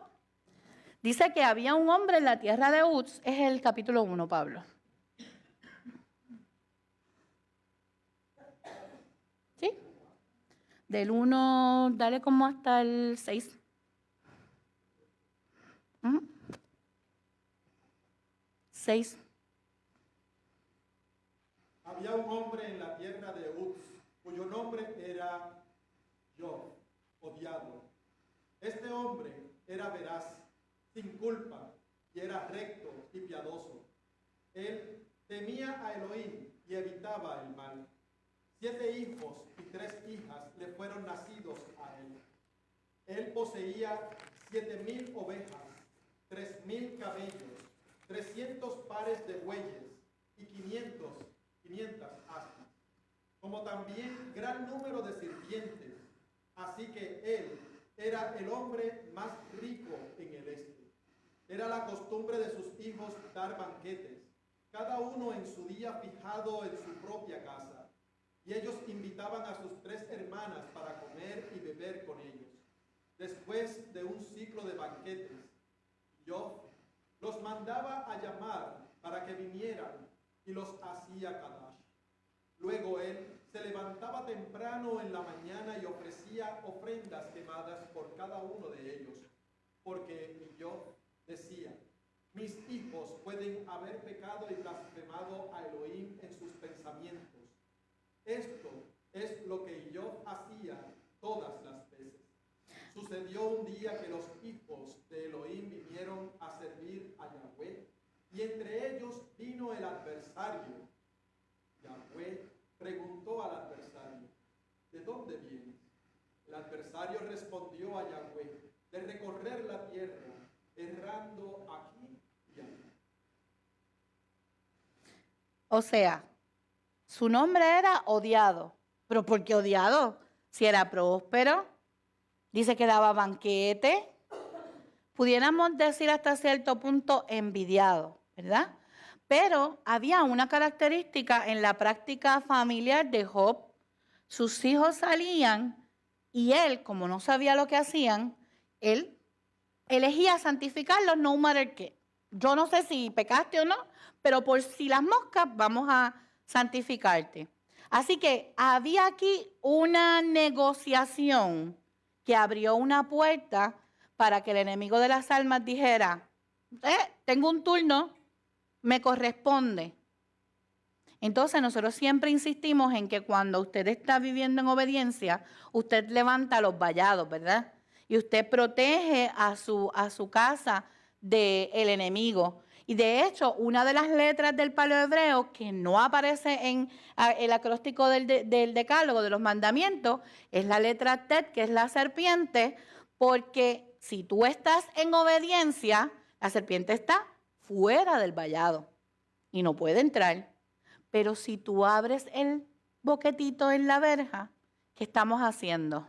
Dice que había un hombre en la tierra de Uz, es el capítulo 1, Pablo. ¿Sí? Del 1, dale como hasta el 6. 6. Había un hombre en la tierra de Uz, cuyo nombre era Job, o diablo. Este hombre era veraz, sin culpa, y era recto y piadoso. Él temía a Elohim y evitaba el mal. 7 hijos y 3 hijas le fueron nacidos a él. Él poseía 7,000 ovejas, 3,000 camellos, 300 pares de bueyes y 500 asnas. como también gran número de sirvientes. Así que él era el hombre más rico en el este. Era la costumbre de sus hijos dar banquetes, cada uno en su día fijado en su propia casa. Y ellos invitaban a sus 3 hermanas para comer y beber con ellos. Después de un ciclo de banquetes, yo los mandaba a llamar para que vinieran y los hacía kadash. Luego él se levantaba temprano en la mañana y ofrecía ofrendas quemadas por cada uno de ellos, porque yo decía, mis hijos pueden haber pecado y blasfemado a Elohim en sus pensamientos. Esto es lo que yo hacía todas las veces. Sucedió un día que los hijos de Elohim vinieron a servir a Yahweh, y entre ellos vino el adversario. Yahweh preguntó al adversario, ¿de dónde vienes? El adversario respondió a Yahweh, de recorrer la tierra, errando aquí y allá. O sea, su nombre era odiado. ¿Pero por qué odiado? Si era próspero, dice que daba banquete, pudiéramos decir hasta cierto punto envidiado, ¿verdad? Pero había una característica en la práctica familiar de Job. Sus hijos salían y él, como no sabía lo que hacían, él elegía santificarlos no matter qué. Yo no sé si pecaste o no, pero por si las moscas vamos a santificarte. Así que había aquí una negociación que abrió una puerta para que el enemigo de las almas dijera, tengo un turno, me corresponde. Entonces nosotros siempre insistimos en que cuando usted está viviendo en obediencia, usted levanta los vallados, ¿verdad? Y usted protege a su casa del enemigo. Y de hecho, una de las letras del paleohebreo que no aparece en el acróstico del decálogo, de los mandamientos, es la letra Tet, que es la serpiente, porque si tú estás en obediencia, la serpiente está fuera del vallado y no puede entrar. Pero si tú abres el boquetito en la verja, ¿qué estamos haciendo?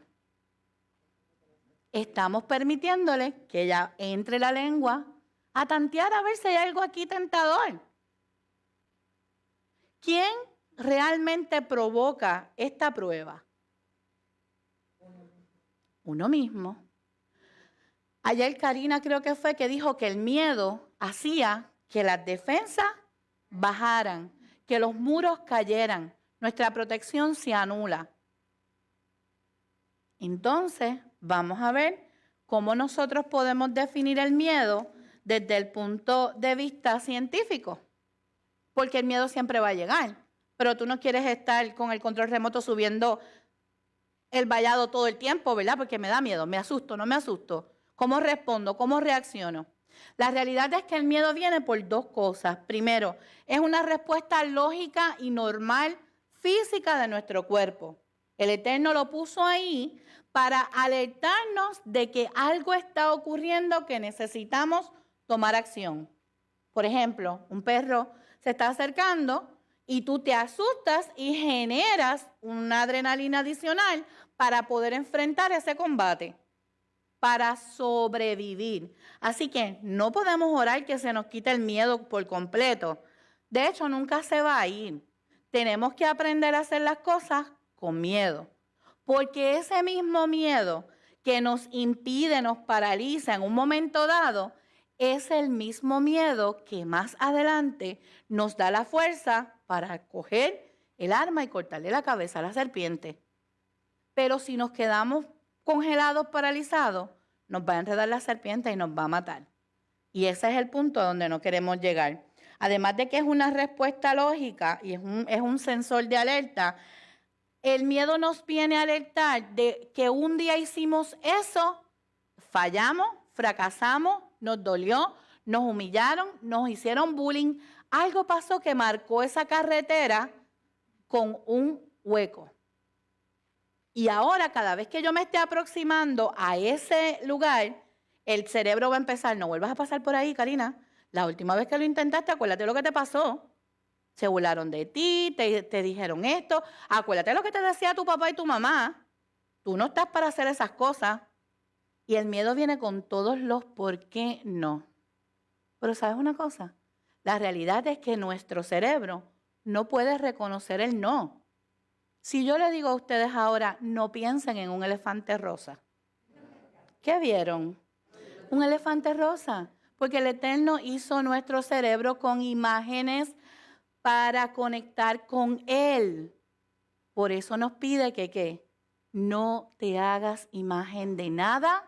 Estamos permitiéndole que ella entre la lengua a tantear a ver si hay algo aquí tentador. ¿Quién realmente provoca esta prueba? Uno mismo. Ayer Karina creo que fue que dijo que el miedo hacía que las defensas bajaran, que los muros cayeran, nuestra protección se anula. Entonces, vamos a ver cómo nosotros podemos definir el miedo desde el punto de vista científico. Porque el miedo siempre va a llegar, pero tú no quieres estar con el control remoto subiendo el vallado todo el tiempo, ¿verdad? Porque me da miedo, me asusto, no me asusto. ¿Cómo respondo? ¿Cómo reacciono? La realidad es que el miedo viene por 2 cosas. Primero, es una respuesta lógica y normal física de nuestro cuerpo. El Eterno lo puso ahí para alertarnos de que algo está ocurriendo que necesitamos tomar acción. Por ejemplo, un perro se está acercando y tú te asustas y generas una adrenalina adicional para poder enfrentar ese combate, para sobrevivir. Así que no podemos orar que se nos quite el miedo por completo. De hecho, nunca se va a ir. Tenemos que aprender a hacer las cosas con miedo, porque ese mismo miedo que nos impide, nos paraliza en un momento dado, es el mismo miedo que más adelante nos da la fuerza para coger el arma y cortarle la cabeza a la serpiente. Pero si nos quedamos congelados, paralizados, nos va a enredar la serpiente y nos va a matar. Y ese es el punto a donde no queremos llegar. Además de que es una respuesta lógica y es un sensor de alerta, el miedo nos viene a alertar de que un día hicimos eso, fallamos, fracasamos, nos dolió, nos humillaron, nos hicieron bullying. Algo pasó que marcó esa carretera con un hueco. Y ahora, cada vez que yo me esté aproximando a ese lugar, el cerebro va a empezar, no vuelvas a pasar por ahí, Karina. La última vez que lo intentaste, acuérdate lo que te pasó. Se burlaron de ti, te dijeron esto. Acuérdate lo que te decía tu papá y tu mamá. Tú no estás para hacer esas cosas. Y el miedo viene con todos los por qué no. Pero ¿sabes una cosa? La realidad es que nuestro cerebro no puede reconocer el no. Si yo le digo a ustedes ahora, no piensen en un elefante rosa. ¿Qué vieron? Un elefante rosa. Porque el Eterno hizo nuestro cerebro con imágenes para conectar con Él. Por eso nos pide que ¿qué? No te hagas imagen de nada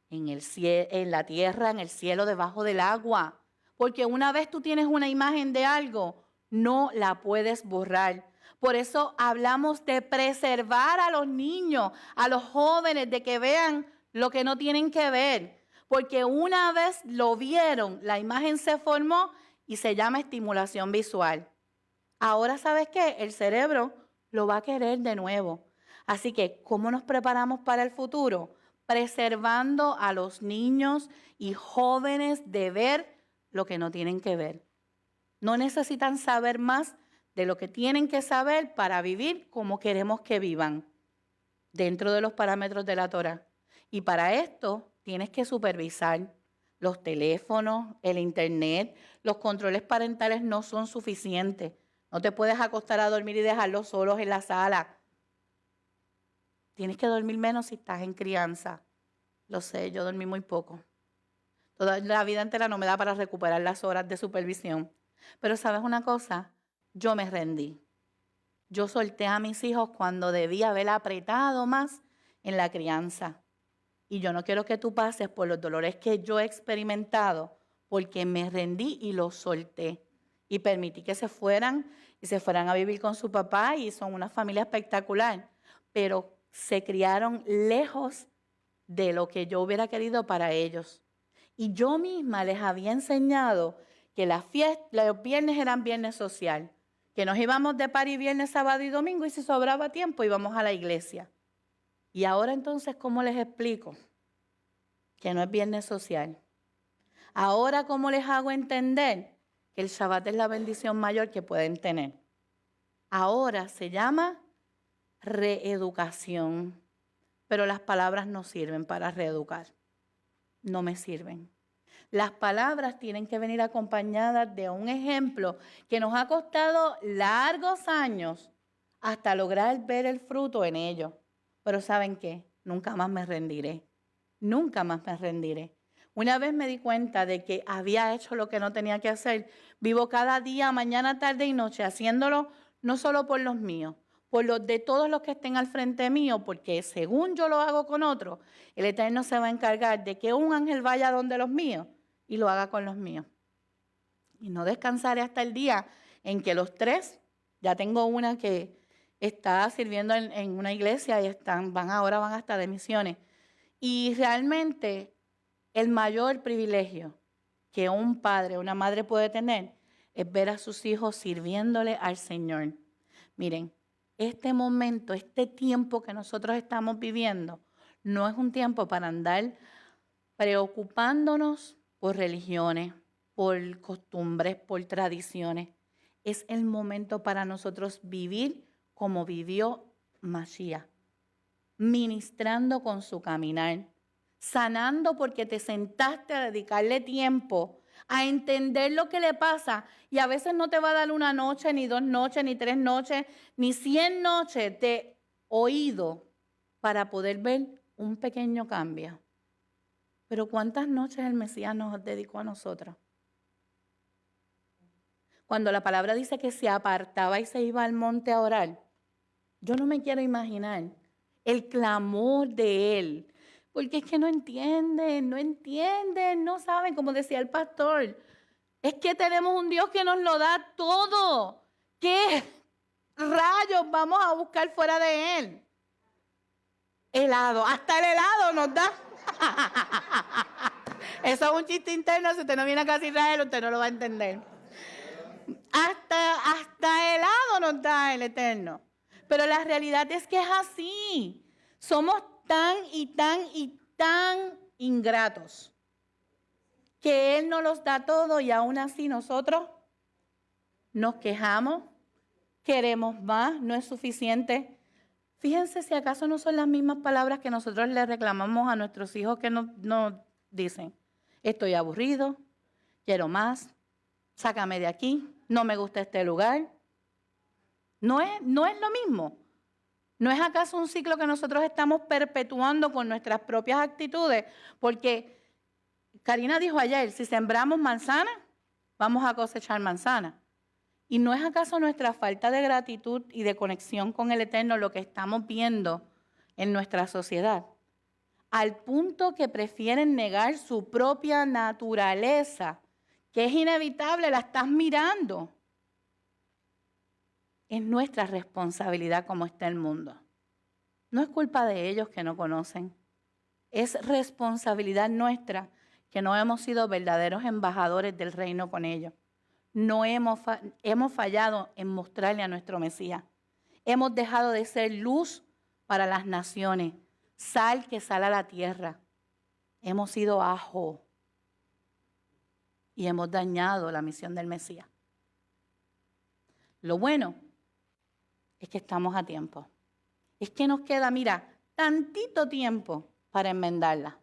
en el cielo, en la tierra, en el cielo, debajo del agua. Porque una vez tú tienes una imagen de algo, no la puedes borrar. Por eso hablamos de preservar a los niños, a los jóvenes, de que vean lo que no tienen que ver. Porque una vez lo vieron, la imagen se formó y se llama estimulación visual. Ahora, ¿sabes qué? El cerebro lo va a querer de nuevo. Así que, ¿cómo nos preparamos para el futuro? Preservando a los niños y jóvenes de ver lo que no tienen que ver. No necesitan saber más de lo que tienen que saber para vivir como queremos que vivan, dentro de los parámetros de la Torá. Y para esto tienes que supervisar los teléfonos, el internet, los controles parentales no son suficientes. No te puedes acostar a dormir y dejarlos solos en la sala. Tienes que dormir menos si estás en crianza. Lo sé, yo dormí muy poco. Toda la vida entera no me da para recuperar las horas de supervisión. Pero ¿sabes una cosa? Yo me rendí. Yo solté a mis hijos cuando debía haber apretado más en la crianza. Y yo no quiero que tú pases por los dolores que yo he experimentado porque me rendí y los solté. Y permití que se fueran a vivir con su papá y son una familia espectacular. Pero se criaron lejos de lo que yo hubiera querido para ellos. Y yo misma les había enseñado que los viernes eran viernes social, que nos íbamos de party viernes, sábado y domingo y si sobraba tiempo íbamos a la iglesia. Y ahora entonces, ¿cómo les explico? Que no es viernes social. Ahora, ¿cómo les hago entender que el Shabbat es la bendición mayor que pueden tener? Ahora se llama reeducación, pero las palabras no sirven para reeducar. No me sirven. Las palabras tienen que venir acompañadas de un ejemplo que nos ha costado largos años hasta lograr ver el fruto en ello. Pero ¿saben qué? Nunca más me rendiré. Nunca más me rendiré. Una vez me di cuenta de que había hecho lo que no tenía que hacer. Vivo cada día, mañana, tarde y noche, haciéndolo no solo por los míos, por los de todos los que estén al frente mío, porque según yo lo hago con otros, el Eterno se va a encargar de que un ángel vaya donde los míos y lo haga con los míos. Y no descansaré hasta el día en que los tres, ya tengo una que está sirviendo en una iglesia y ahora van hasta de misiones. Y realmente el mayor privilegio que un padre o una madre puede tener es ver a sus hijos sirviéndole al Señor. Miren, este momento, este tiempo que nosotros estamos viviendo, no es un tiempo para andar preocupándonos por religiones, por costumbres, por tradiciones. Es el momento para nosotros vivir como vivió Mashiach, ministrando con su caminar, sanando porque te sentaste a dedicarle tiempo a entender lo que le pasa. Y a veces no te va a dar una noche, ni 2 noches, ni 3 noches, ni 100 noches de oído para poder ver un pequeño cambio. Pero ¿cuántas noches el Mesías nos dedicó a nosotros? Cuando la palabra dice que se apartaba y se iba al monte a orar, yo no me quiero imaginar el clamor de él. Porque es que no entienden, no saben, como decía el pastor. Es que tenemos un Dios que nos lo da todo. ¿Qué rayos vamos a buscar fuera de él? Helado, hasta el helado nos da. Eso es un chiste interno, si usted no viene a casa Israel, usted no lo va a entender. Hasta helado nos da el Eterno. Pero la realidad es que es así. Somos tan ingratos que Él nos los da todo y aún así nosotros nos quejamos, queremos más, no es suficiente. Fíjense si acaso no son las mismas palabras que nosotros le reclamamos a nuestros hijos que nos dicen. Estoy aburrido, quiero más, sácame de aquí, no me gusta este lugar. No es lo mismo. ¿No es acaso un ciclo que nosotros estamos perpetuando con nuestras propias actitudes? Porque Karina dijo ayer, si sembramos manzana, vamos a cosechar manzana. ¿Y no es acaso nuestra falta de gratitud y de conexión con el Eterno lo que estamos viendo en nuestra sociedad? Al punto que prefieren negar su propia naturaleza, que es inevitable, la estás mirando. Es nuestra responsabilidad como está el mundo. No es culpa de ellos que no conocen. Es responsabilidad nuestra que no hemos sido verdaderos embajadores del reino con ellos. No hemos fallado en mostrarle a nuestro Mesías. Hemos dejado de ser luz para las naciones, sal que sale a la tierra. Hemos sido ajo y hemos dañado la misión del Mesías. Lo bueno es que estamos a tiempo. Es que nos queda, mira, tantito tiempo para enmendarla.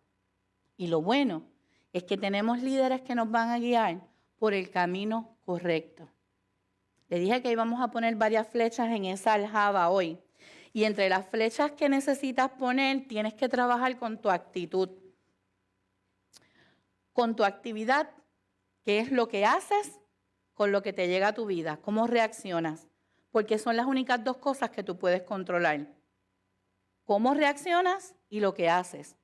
Y lo bueno es que tenemos líderes que nos van a guiar por el camino correcto. Le dije que íbamos a poner varias flechas en esa aljaba hoy. Y entre las flechas que necesitas poner, tienes que trabajar con tu actitud. Con tu actividad, que es lo que haces con lo que te llega a tu vida. ¿Cómo reaccionas? Porque son las únicas dos cosas que tú puedes controlar. ¿Cómo reaccionas y lo que haces?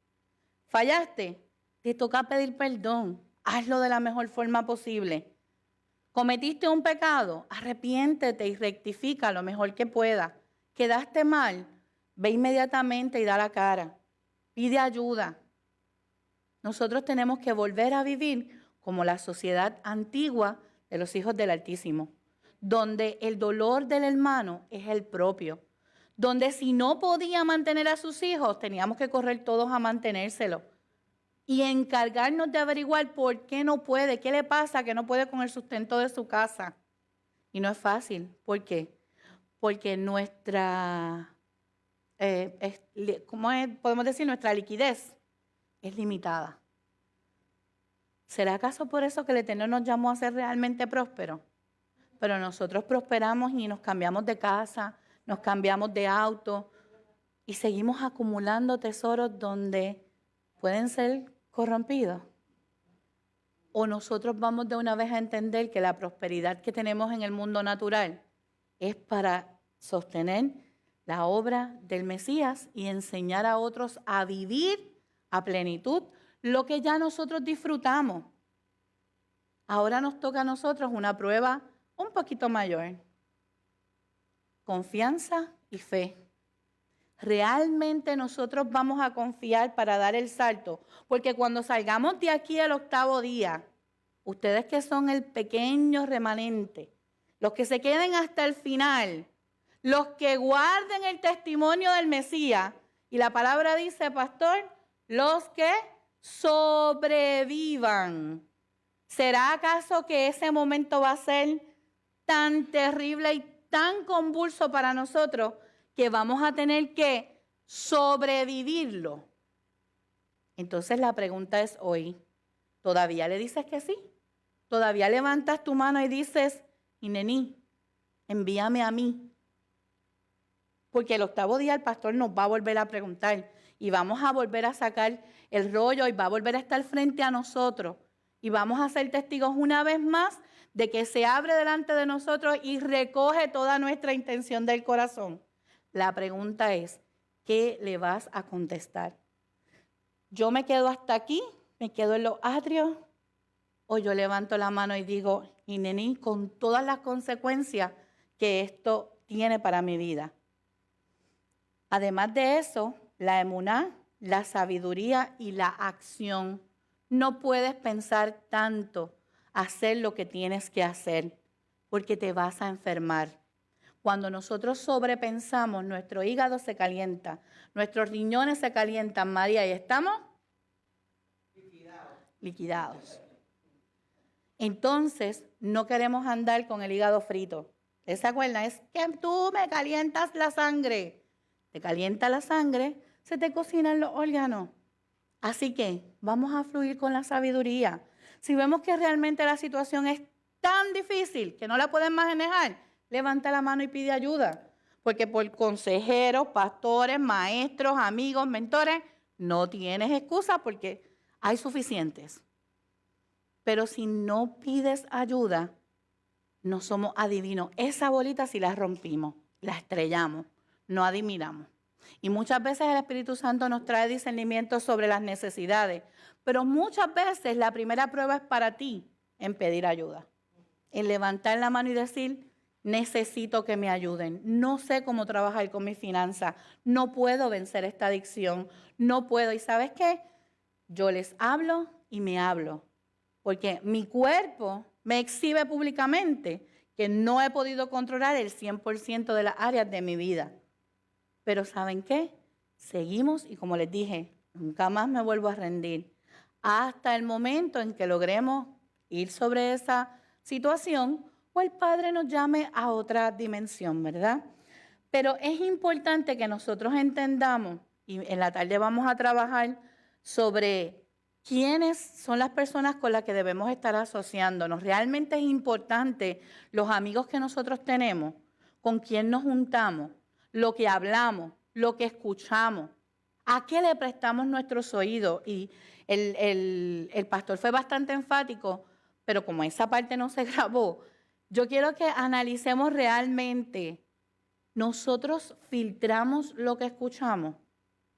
¿Fallaste? Te toca pedir perdón. Hazlo de la mejor forma posible. ¿Cometiste un pecado? Arrepiéntete y rectifica lo mejor que puedas. ¿Quedaste mal? Ve inmediatamente y da la cara. Pide ayuda. Nosotros tenemos que volver a vivir como la sociedad antigua de los hijos del Altísimo, donde el dolor del hermano es el propio, donde si no podía mantener a sus hijos, teníamos que correr todos a mantenérselo y encargarnos de averiguar por qué no puede, qué le pasa que no puede con el sustento de su casa. Y no es fácil. ¿Por qué? Porque nuestra, podemos decir, nuestra liquidez es limitada. ¿Será acaso por eso que el Eterno nos llamó a ser realmente prósperos? Pero nosotros prosperamos y nos cambiamos de casa, nos cambiamos de auto y seguimos acumulando tesoros donde pueden ser corrompidos. O nosotros vamos de una vez a entender que la prosperidad que tenemos en el mundo natural es para sostener la obra del Mesías y enseñar a otros a vivir a plenitud lo que ya nosotros disfrutamos. Ahora nos toca a nosotros una prueba un poquito mayor. Confianza y fe. ¿Realmente nosotros vamos a confiar para dar el salto? Porque cuando salgamos de aquí el 8º día, ustedes que son el pequeño remanente, los que se queden hasta el final, los que guarden el testimonio del Mesías, y la palabra dice, pastor, los que sobrevivan. ¿Será acaso que ese momento va a ser tan terrible y tan convulso para nosotros que vamos a tener que sobrevivirlo? Entonces la pregunta es hoy, ¿todavía le dices que sí? ¿Todavía levantas tu mano y dices, Inení, envíame a mí? Porque el 8º día el pastor nos va a volver a preguntar y vamos a volver a sacar el rollo y va a volver a estar frente a nosotros y vamos a ser testigos una vez más de que se abre delante de nosotros y recoge toda nuestra intención del corazón. La pregunta es, ¿qué le vas a contestar? ¿Yo me quedo hasta aquí? ¿Me quedo en los atrios? ¿O yo levanto la mano y digo, Inení, con todas las consecuencias que esto tiene para mi vida? Además de eso, la emuná, la sabiduría y la acción. No puedes pensar tanto hacer lo que tienes que hacer, porque te vas a enfermar. Cuando nosotros sobrepensamos, nuestro hígado se calienta, nuestros riñones se calientan, María, y estamos liquidados. Entonces, no queremos andar con el hígado frito. ¿Se acuerdan? Es que tú me calientas la sangre. Te calienta la sangre, se te cocinan los órganos. Así que vamos a fluir con la sabiduría. Si vemos que realmente la situación es tan difícil que no la pueden manejar, levanta la mano y pide ayuda. Porque por consejeros, pastores, maestros, amigos, mentores, no tienes excusa porque hay suficientes. Pero si no pides ayuda, no somos adivinos. Esa bolita si la rompimos, la estrellamos, no adivinamos. Y muchas veces el Espíritu Santo nos trae discernimiento sobre las necesidades, pero muchas veces la primera prueba es para ti en pedir ayuda, en levantar la mano y decir, necesito que me ayuden, no sé cómo trabajar con mis finanzas, no puedo vencer esta adicción, no puedo. ¿Y sabes qué? Yo les hablo y me hablo, porque mi cuerpo me exhibe públicamente que no he podido controlar el 100% de las áreas de mi vida. Pero ¿saben qué? Seguimos y como les dije, nunca más me vuelvo a rendir. Hasta el momento en que logremos ir sobre esa situación o el Padre nos llame a otra dimensión, ¿verdad? Pero es importante que nosotros entendamos, y en la tarde vamos a trabajar sobre quiénes son las personas con las que debemos estar asociándonos. Realmente es importante los amigos que nosotros tenemos, con quién nos juntamos, lo que hablamos, lo que escuchamos, a qué le prestamos nuestros oídos. Y el pastor fue bastante enfático, pero como esa parte no se grabó, yo quiero que analicemos realmente, ¿nosotros filtramos lo que escuchamos?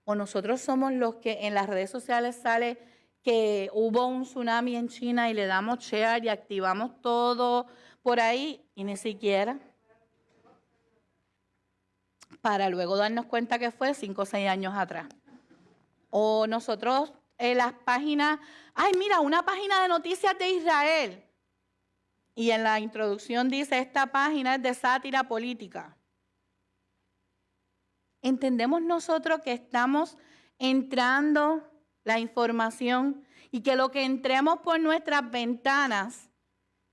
¿O nosotros somos los que en las redes sociales sale que hubo un tsunami en China y le damos share y activamos todo por ahí y ni siquiera? Para luego darnos cuenta que fue 5 o 6 años atrás. O nosotros en las páginas, ay mira, una página de noticias de Israel. Y en la introducción dice, esta página es de sátira política. ¿Entendemos nosotros que estamos entrando la información y que lo que entremos por nuestras ventanas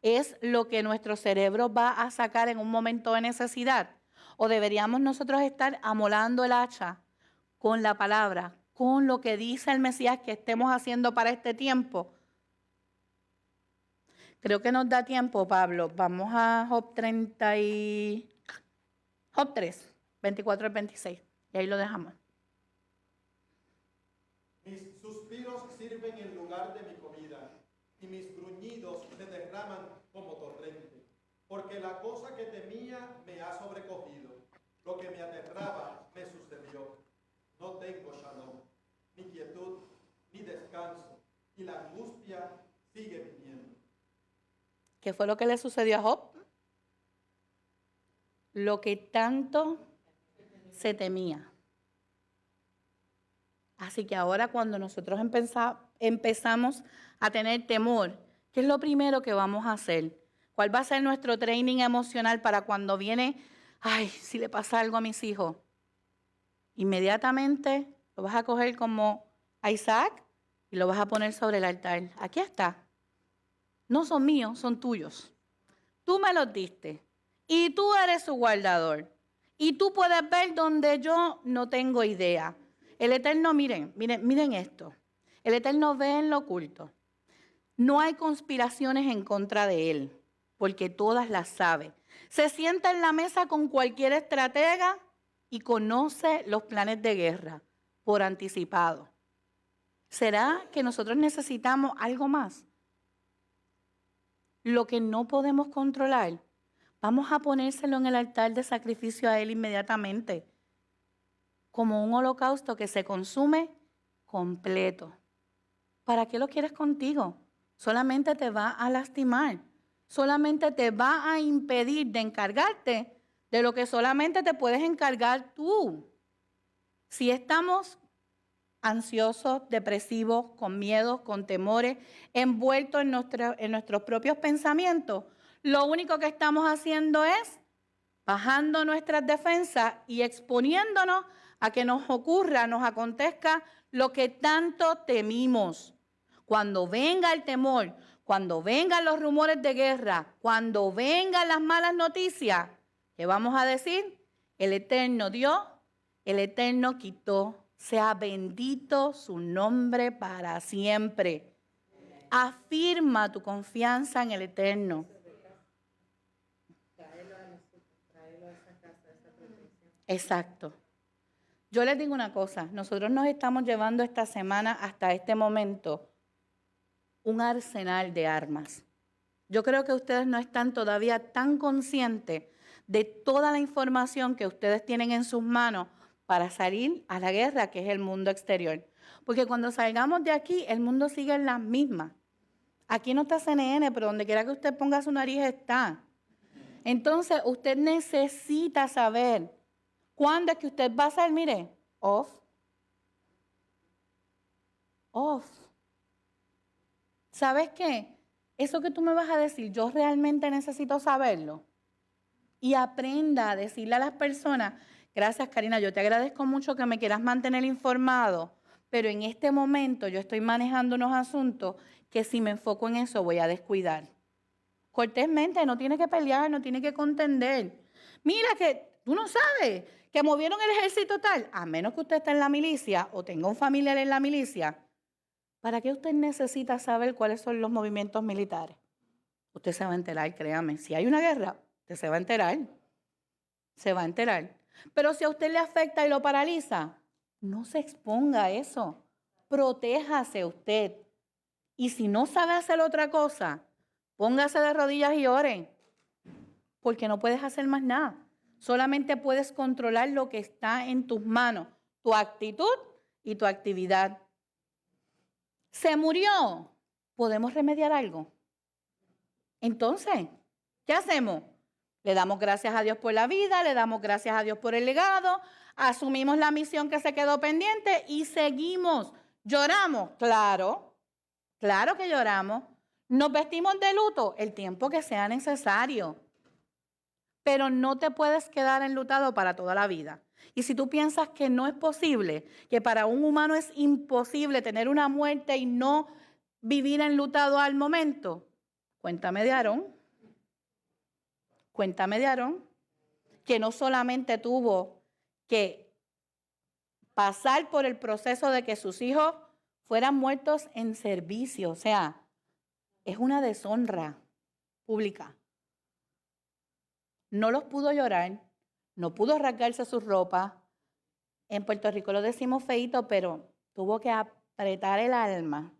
es lo que nuestro cerebro va a sacar en un momento de necesidad? ¿O deberíamos nosotros estar amolando el hacha con la palabra, con lo que dice el Mesías que estemos haciendo para este tiempo? Creo que nos da tiempo, Pablo. Vamos a Job 3, 24 al 26. Y ahí lo dejamos. Mis suspiros sirven en lugar de mi comida, y mis gruñidos me derraman como torrente. Porque la cosa que temía me ha sobrecogido. Lo que me aterraba me sucedió. No tengo shalom, ni quietud, ni descanso, y la angustia sigue viniendo. ¿Qué fue lo que le sucedió a Job? Lo que tanto se temía. Así que ahora cuando nosotros empezamos a tener temor, ¿qué es lo primero que vamos a hacer? ¿Cuál va a ser nuestro training emocional para cuando viene, ay, si le pasa algo a mis hijos? Inmediatamente lo vas a coger como a Isaac y lo vas a poner sobre el altar. Aquí está. No son míos, son tuyos. Tú me los diste y tú eres su guardador. Y tú puedes ver donde yo no tengo idea. El Eterno, miren esto. El Eterno ve en lo oculto. No hay conspiraciones en contra de Él, porque todas las sabe. Se sienta en la mesa con cualquier estratega y conoce los planes de guerra por anticipado. ¿Será que nosotros necesitamos algo más? Lo que no podemos controlar, vamos a ponérselo en el altar de sacrificio a Él inmediatamente, como un holocausto que se consume completo. ¿Para qué lo quieres contigo? Solamente te va a lastimar, solamente te va a impedir de encargarte de lo que solamente te puedes encargar tú. Si estamos ansiosos, depresivos, con miedos, con temores, envueltos en nuestros propios pensamientos, lo único que estamos haciendo es bajando nuestras defensas y exponiéndonos a que nos ocurra, nos acontezca lo que tanto temimos. Cuando venga el temor, cuando vengan los rumores de guerra, cuando vengan las malas noticias, ¿qué vamos a decir? El Eterno dio, el Eterno quitó. Sea bendito su nombre para siempre. Afirma tu confianza en el Eterno. Traerlo a esa casa, a esa protección. Exacto. Yo les digo una cosa, nosotros nos estamos llevando esta semana hasta este momento un arsenal de armas. Yo creo que ustedes no están todavía tan conscientes de toda la información que ustedes tienen en sus manos para salir a la guerra, que es el mundo exterior. Porque cuando salgamos de aquí, el mundo sigue en las mismas. Aquí no está CNN, pero donde quiera que usted ponga su nariz está. Entonces, usted necesita saber cuándo es que usted va a salir, mire, off. ¿Sabes qué? Eso que tú me vas a decir, yo realmente necesito saberlo. Y aprenda a decirle a las personas, gracias Karina, yo te agradezco mucho que me quieras mantener informado, pero en este momento yo estoy manejando unos asuntos que si me enfoco en eso voy a descuidar. Cortésmente, no tiene que pelear, no tiene que contender. Mira que tú no sabes que movieron el ejército tal, a menos que usted esté en la milicia o tenga un familiar en la milicia. ¿Para qué usted necesita saber cuáles son los movimientos militares? Usted se va a enterar, créame. Si hay una guerra, usted se va a enterar. Se va a enterar. Pero si a usted le afecta y lo paraliza, no se exponga a eso. Protéjase usted. Y si no sabe hacer otra cosa, póngase de rodillas y ore. Porque no puedes hacer más nada. Solamente puedes controlar lo que está en tus manos, tu actitud y tu actividad. ¿Se murió? ¿Podemos remediar algo? Entonces, ¿qué hacemos? Le damos gracias a Dios por la vida, le damos gracias a Dios por el legado, asumimos la misión que se quedó pendiente y seguimos. ¿Lloramos? Claro, claro que lloramos. Nos vestimos de luto el tiempo que sea necesario. Pero no te puedes quedar enlutado para toda la vida. Y si tú piensas que no es posible, que para un humano es imposible tener una muerte y no vivir enlutado al momento, cuéntame de Aarón. Cuéntame de Aarón, que no solamente tuvo que pasar por el proceso de que sus hijos fueran muertos en servicio, o sea, es una deshonra pública. No los pudo llorar, no pudo rasgarse su ropa. En Puerto Rico lo decimos feíto, pero tuvo que apretar el alma,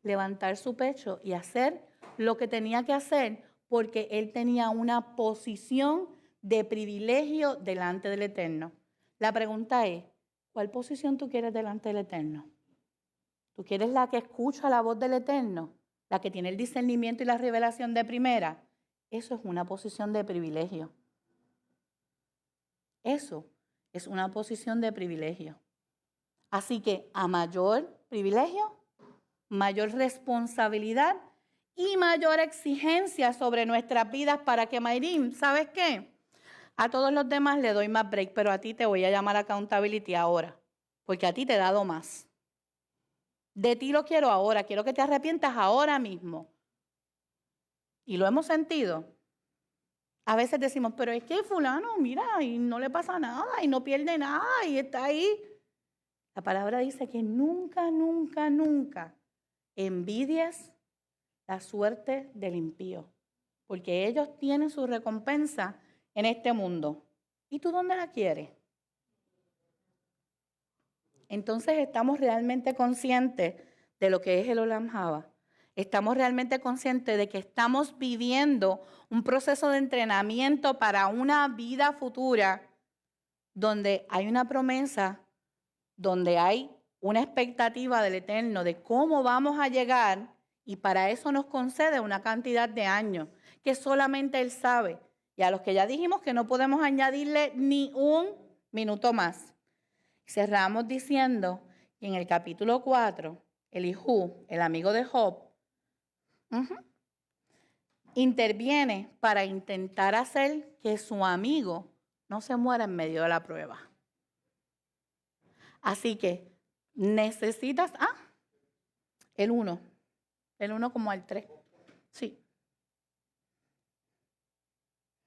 levantar su pecho y hacer lo que tenía que hacer porque él tenía una posición de privilegio delante del Eterno. La pregunta es, ¿cuál posición tú quieres delante del Eterno? ¿Tú quieres la que escucha la voz del Eterno? ¿La que tiene el discernimiento y la revelación de primera? Eso es una posición de privilegio. Eso es una posición de privilegio. Así que a mayor privilegio, mayor responsabilidad y mayor exigencia sobre nuestras vidas para que Mayrín, ¿sabes qué? A todos los demás le doy más break, pero a ti te voy a llamar accountability ahora, porque a ti te he dado más. De ti lo quiero ahora, quiero que te arrepientas ahora mismo. Y lo hemos sentido. A veces decimos, pero es que fulano, mira, y no le pasa nada, y no pierde nada, y está ahí. La palabra dice que nunca, nunca, nunca envidies la suerte del impío, porque ellos tienen su recompensa en este mundo. ¿Y tú dónde la quieres? Entonces, ¿estamos realmente conscientes de lo que es el Olam Haba? ¿Estamos realmente conscientes de que estamos viviendo un proceso de entrenamiento para una vida futura donde hay una promesa, donde hay una expectativa del Eterno de cómo vamos a llegar y para eso nos concede una cantidad de años que solamente Él sabe? Y a los que ya dijimos que no podemos añadirle ni un minuto más. Cerramos diciendo que en el capítulo 4, Elijú, el amigo de Job, interviene para intentar hacer que su amigo no se muera en medio de la prueba. Así que necesitas, el 1, Del 1 como al 3. Sí.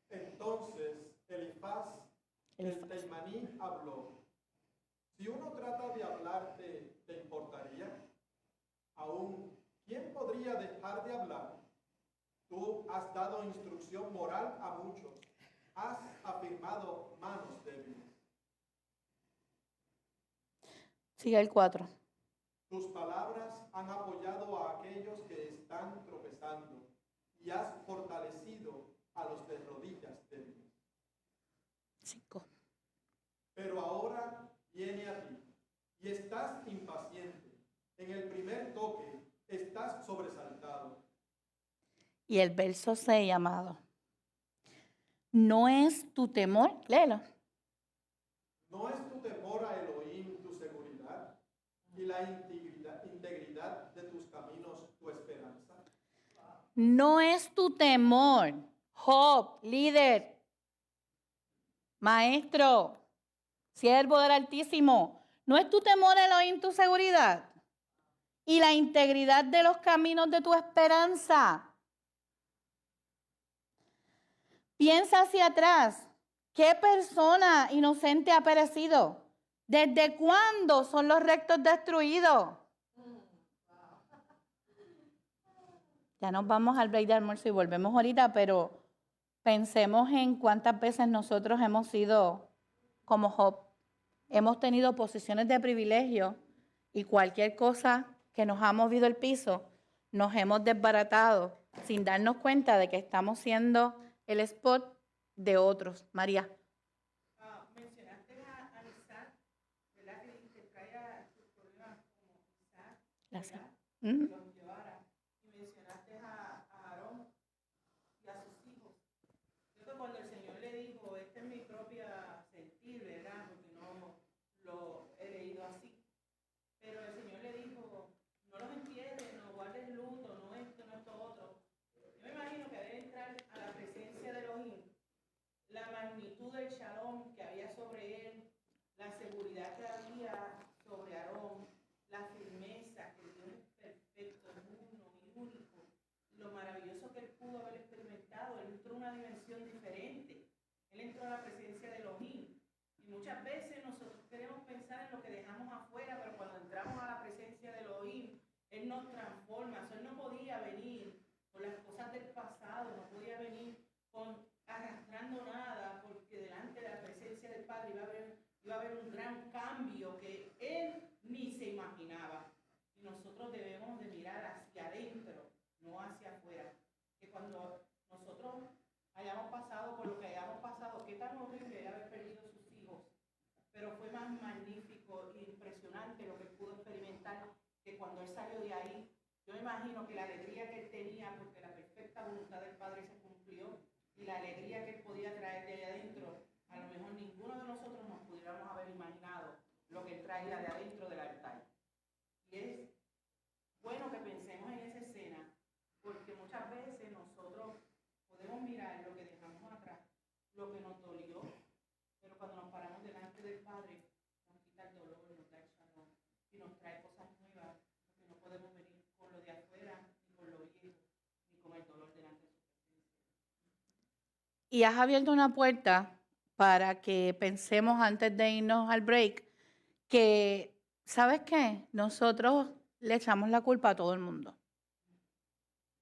Entonces Elifaz el Teimaní habló: si uno trata de hablarte, ¿te importaría? Aún, ¿quién podría dejar de hablar? Tú has dado instrucción moral a muchos, has afirmado manos débiles. Sigue el 4. Tus palabras han apoyado a aquellos que están tropezando y has fortalecido a los de rodillas débiles. 5. Pero ahora viene a ti y estás impaciente. En el primer toque estás sobresaltado. Y el verso 6, amado. No es tu temor, léelo. ¿No es tu temor a Elohim tu seguridad y la integridad de tus caminos tu esperanza? No es tu temor, Job, líder, maestro, siervo del Altísimo. No es tu temor, Elohim, tu seguridad y la integridad de los caminos de tu esperanza. Piensa hacia atrás. ¿Qué persona inocente ha perecido? ¿Desde cuándo son los rectos destruidos? Ya nos vamos al break de almuerzo y volvemos ahorita, pero pensemos en cuántas veces nosotros hemos sido como Job. Hemos tenido posiciones de privilegio y cualquier cosa que nos ha movido el piso, nos hemos desbaratado sin darnos cuenta de que estamos siendo el spot de otros. María. Mencionaste a Isaac, ¿verdad? Que traía sus problemas como Isaac, Gracias. ¿verdad? Los llevara. Y mencionaste a Aarón y a sus hijos. Yo creo que cuando el Señor le dijo, esta es mi propia sentir, ¿verdad? Porque no lo he leído así. Pero el Señor le dijo, no los entierres, no guardes luto, no esto, no esto, otro. Yo me imagino que debe entrar a la presencia de Elohim, la magnitud del shalom que había sobre él, la seguridad que había sobre Aarón, la firmeza que Dios es perfecto, uno y único, lo maravilloso que él pudo haber experimentado. Él entró a una dimensión diferente, él entró a la presencia de Elohim. Y muchas veces nosotros queremos pensar en lo que dejamos afuera, pero cuando entramos a la presencia de Elohim, él nos transforma. O sea, él no podía venir con las cosas del pasado, no podía venir arrastrando nada, porque delante de la presencia del Padre iba a haber un gran cambio que él ni se imaginaba. Y nosotros debemos de mirar hacia adentro, no hacia afuera. Que cuando nosotros hayamos pasado por lo que hayamos pasado, qué tan horrible era haber perdido sus hijos, pero fue más magnífico e impresionante lo que pudo experimentar, que cuando él salió de ahí, yo me imagino que la alegría que él tenía, porque la perfecta voluntad del Padre se cumplió, y la alegría que él podía traer de allá adentro, a lo mejor ninguno de nosotros nos pudiéramos haber imaginado lo que él traía de adentro del altar. Y es bueno que pensemos en esa escena, porque muchas veces nosotros podemos mirar lo que dejamos atrás, lo que nos dolió, pero cuando nos paramos delante del Padre, nos quita el dolor, nos da el shalom y nos trae cosas nuevas, porque no podemos venir con lo de afuera, ni con lo viejo, ni con el dolor delante de su presencia. Y has abierto una puerta para que pensemos antes de irnos al break que, ¿sabes qué? Nosotros le echamos la culpa a todo el mundo.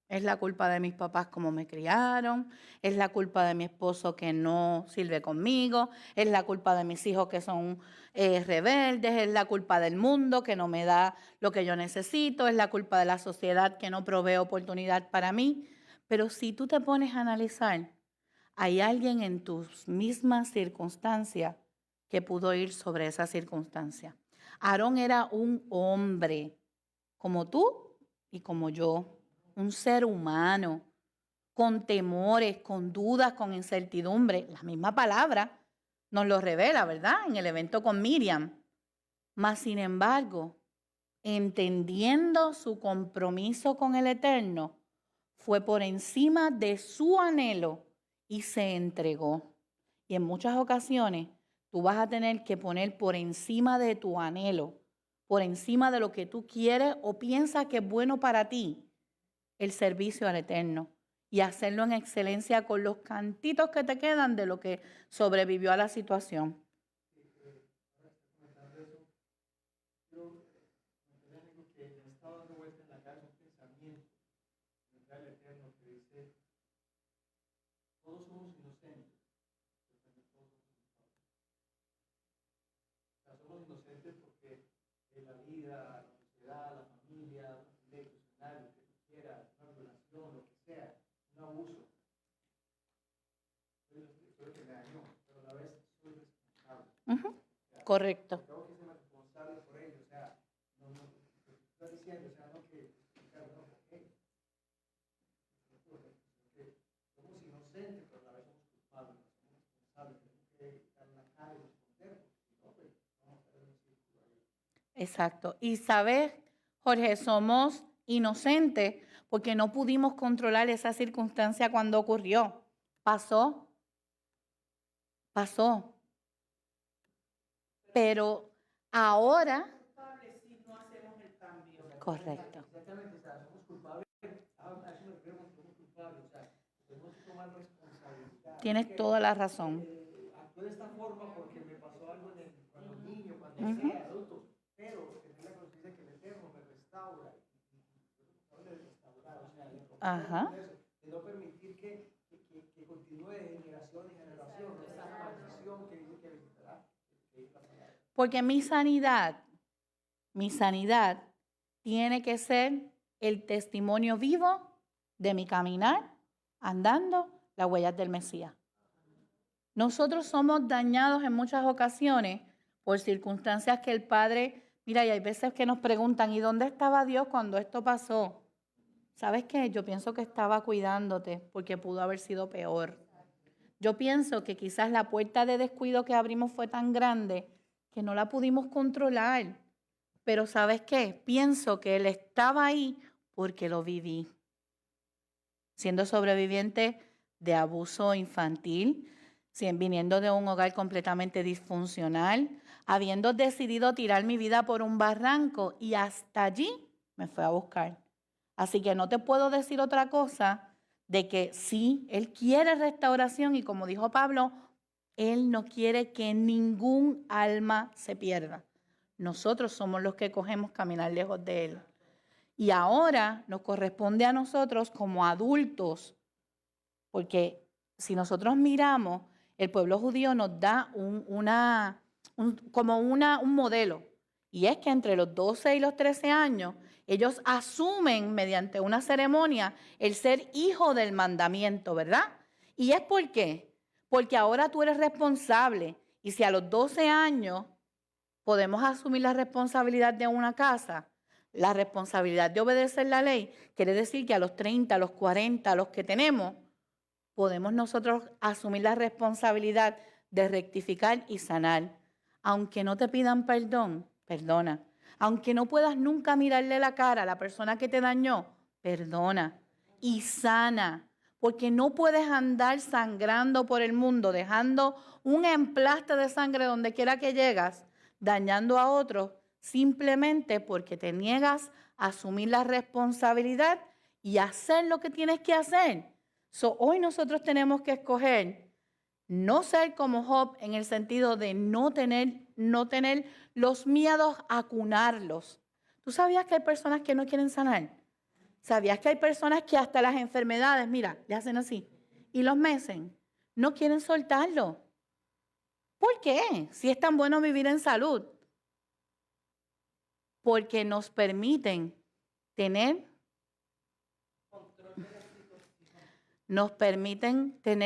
Es la culpa de mis papás como me criaron, es la culpa de mi esposo que no sirve conmigo, es la culpa de mis hijos que son rebeldes, es la culpa del mundo que no me da lo que yo necesito, es la culpa de la sociedad que no provee oportunidad para mí. Pero si tú te pones a analizar, hay alguien en tus mismas circunstancias que pudo ir sobre esa circunstancia. Aarón era un hombre como tú y como yo. Un ser humano, con temores, con dudas, con incertidumbre. La misma palabra nos lo revela, ¿verdad? En el evento con Miriam. Mas, sin embargo, entendiendo su compromiso con el Eterno, fue por encima de su anhelo y se entregó. Y en muchas ocasiones tú vas a tener que poner por encima de tu anhelo, por encima de lo que tú quieres o piensas que es bueno para ti, el servicio al Eterno y hacerlo en excelencia con los cantitos que te quedan de lo que sobrevivió a la situación. Todos somos inocentes, somos inocentes porque la vida, la sociedad, la familia, la familia institucional, lo que tú quieras, una violación, lo que sea, un abuso. Soy que me dañó, pero a la vez soy responsable. Correcto. Tengo que ser responsable por ello, o sea, no estás diciendo, o sea, no que, no, ¿qué? Somos inocentes, pero a la vez somos culpables, somos responsables, tenemos que estar en la cara y responder, porque si no, pues vamos a estar en un círculo ahí. Exacto. Y sabes, Jorge, somos inocentes porque no pudimos controlar esa circunstancia cuando ocurrió. Pasó. Pero ahora... Si no hacemos el cambio. Correcto. Exactamente, o sea, somos culpables, a eso me refiero cuando somos culpables, o sea, tenemos que tomar responsabilidad. Tienes toda la razón. Actué de esta forma porque me pasó algo cuando niño, cuando sea adulto, pero tener la conciencia que el Eterno me restaura, y de restaurar, o sea, de no permitir que continúe de generación en generación, esa maldición que dice que visitará. Porque mi sanidad tiene que ser el testimonio vivo de mi caminar, andando las huellas del Mesías. Nosotros somos dañados en muchas ocasiones por circunstancias que el Padre, mira, y hay veces que nos preguntan, ¿y dónde estaba Dios cuando esto pasó? ¿Sabes qué? Yo pienso que estaba cuidándote porque pudo haber sido peor. Yo pienso que quizás la puerta de descuido que abrimos fue tan grande que no la pudimos controlar. Pero ¿sabes qué? Pienso que Él estaba ahí porque lo viví. Siendo sobreviviente de abuso infantil, viniendo de un hogar completamente disfuncional, habiendo decidido tirar mi vida por un barranco y hasta allí me fue a buscar. Así que no te puedo decir otra cosa de que sí, Él quiere restauración y como dijo Pablo, Él no quiere que ningún alma se pierda. Nosotros somos los que cogemos caminar lejos de Él. Y ahora nos corresponde a nosotros como adultos, porque si nosotros miramos, el pueblo judío nos da un modelo. Y es que entre los 12 y los 13 años, ellos asumen mediante una ceremonia el ser hijo del mandamiento, ¿verdad? ¿Y es por qué? Porque ahora tú eres responsable. Y si a los 12 años podemos asumir la responsabilidad de una casa, la responsabilidad de obedecer la ley, quiere decir que a los 30, a los 40, a los que tenemos, podemos nosotros asumir la responsabilidad de rectificar y sanar. Aunque no te pidan perdón, perdona. Aunque no puedas nunca mirarle la cara a la persona que te dañó, perdona y sana. Porque no puedes andar sangrando por el mundo, dejando un emplaste de sangre donde quiera que llegas, dañando a otros, simplemente porque te niegas a asumir la responsabilidad y hacer lo que tienes que hacer. Hoy nosotros tenemos que escoger no ser como Job en el sentido de no tener los miedos, acunarlos. ¿Tú sabías que hay personas que no quieren sanar? ¿Sabías que hay personas que hasta las enfermedades, mira, le hacen así y los mecen? No quieren soltarlo. ¿Por qué? Si es tan bueno vivir en salud. Porque nos permiten tener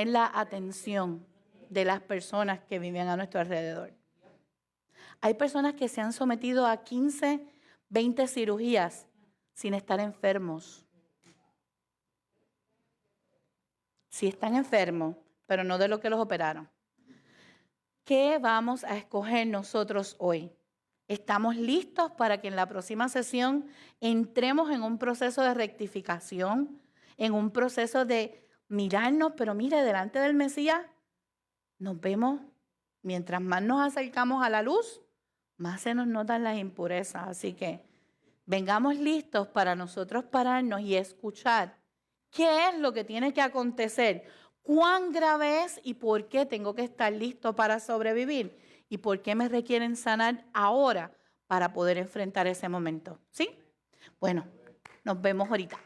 la atención de las personas que viven a nuestro alrededor. Hay personas que se han sometido a 15, 20 cirugías sin estar enfermos. Sí están enfermos, pero no de lo que los operaron. ¿Qué vamos a escoger nosotros hoy? ¿Estamos listos para que en la próxima sesión entremos en un proceso de rectificación, en un proceso de mirarnos, pero mire, delante del Mesías nos vemos, mientras más nos acercamos a la luz, más se nos notan las impurezas? Así que vengamos listos para nosotros pararnos y escuchar qué es lo que tiene que acontecer, cuán grave es y por qué tengo que estar listo para sobrevivir y por qué me requieren sanar ahora para poder enfrentar ese momento. ¿Sí? Bueno, nos vemos ahorita.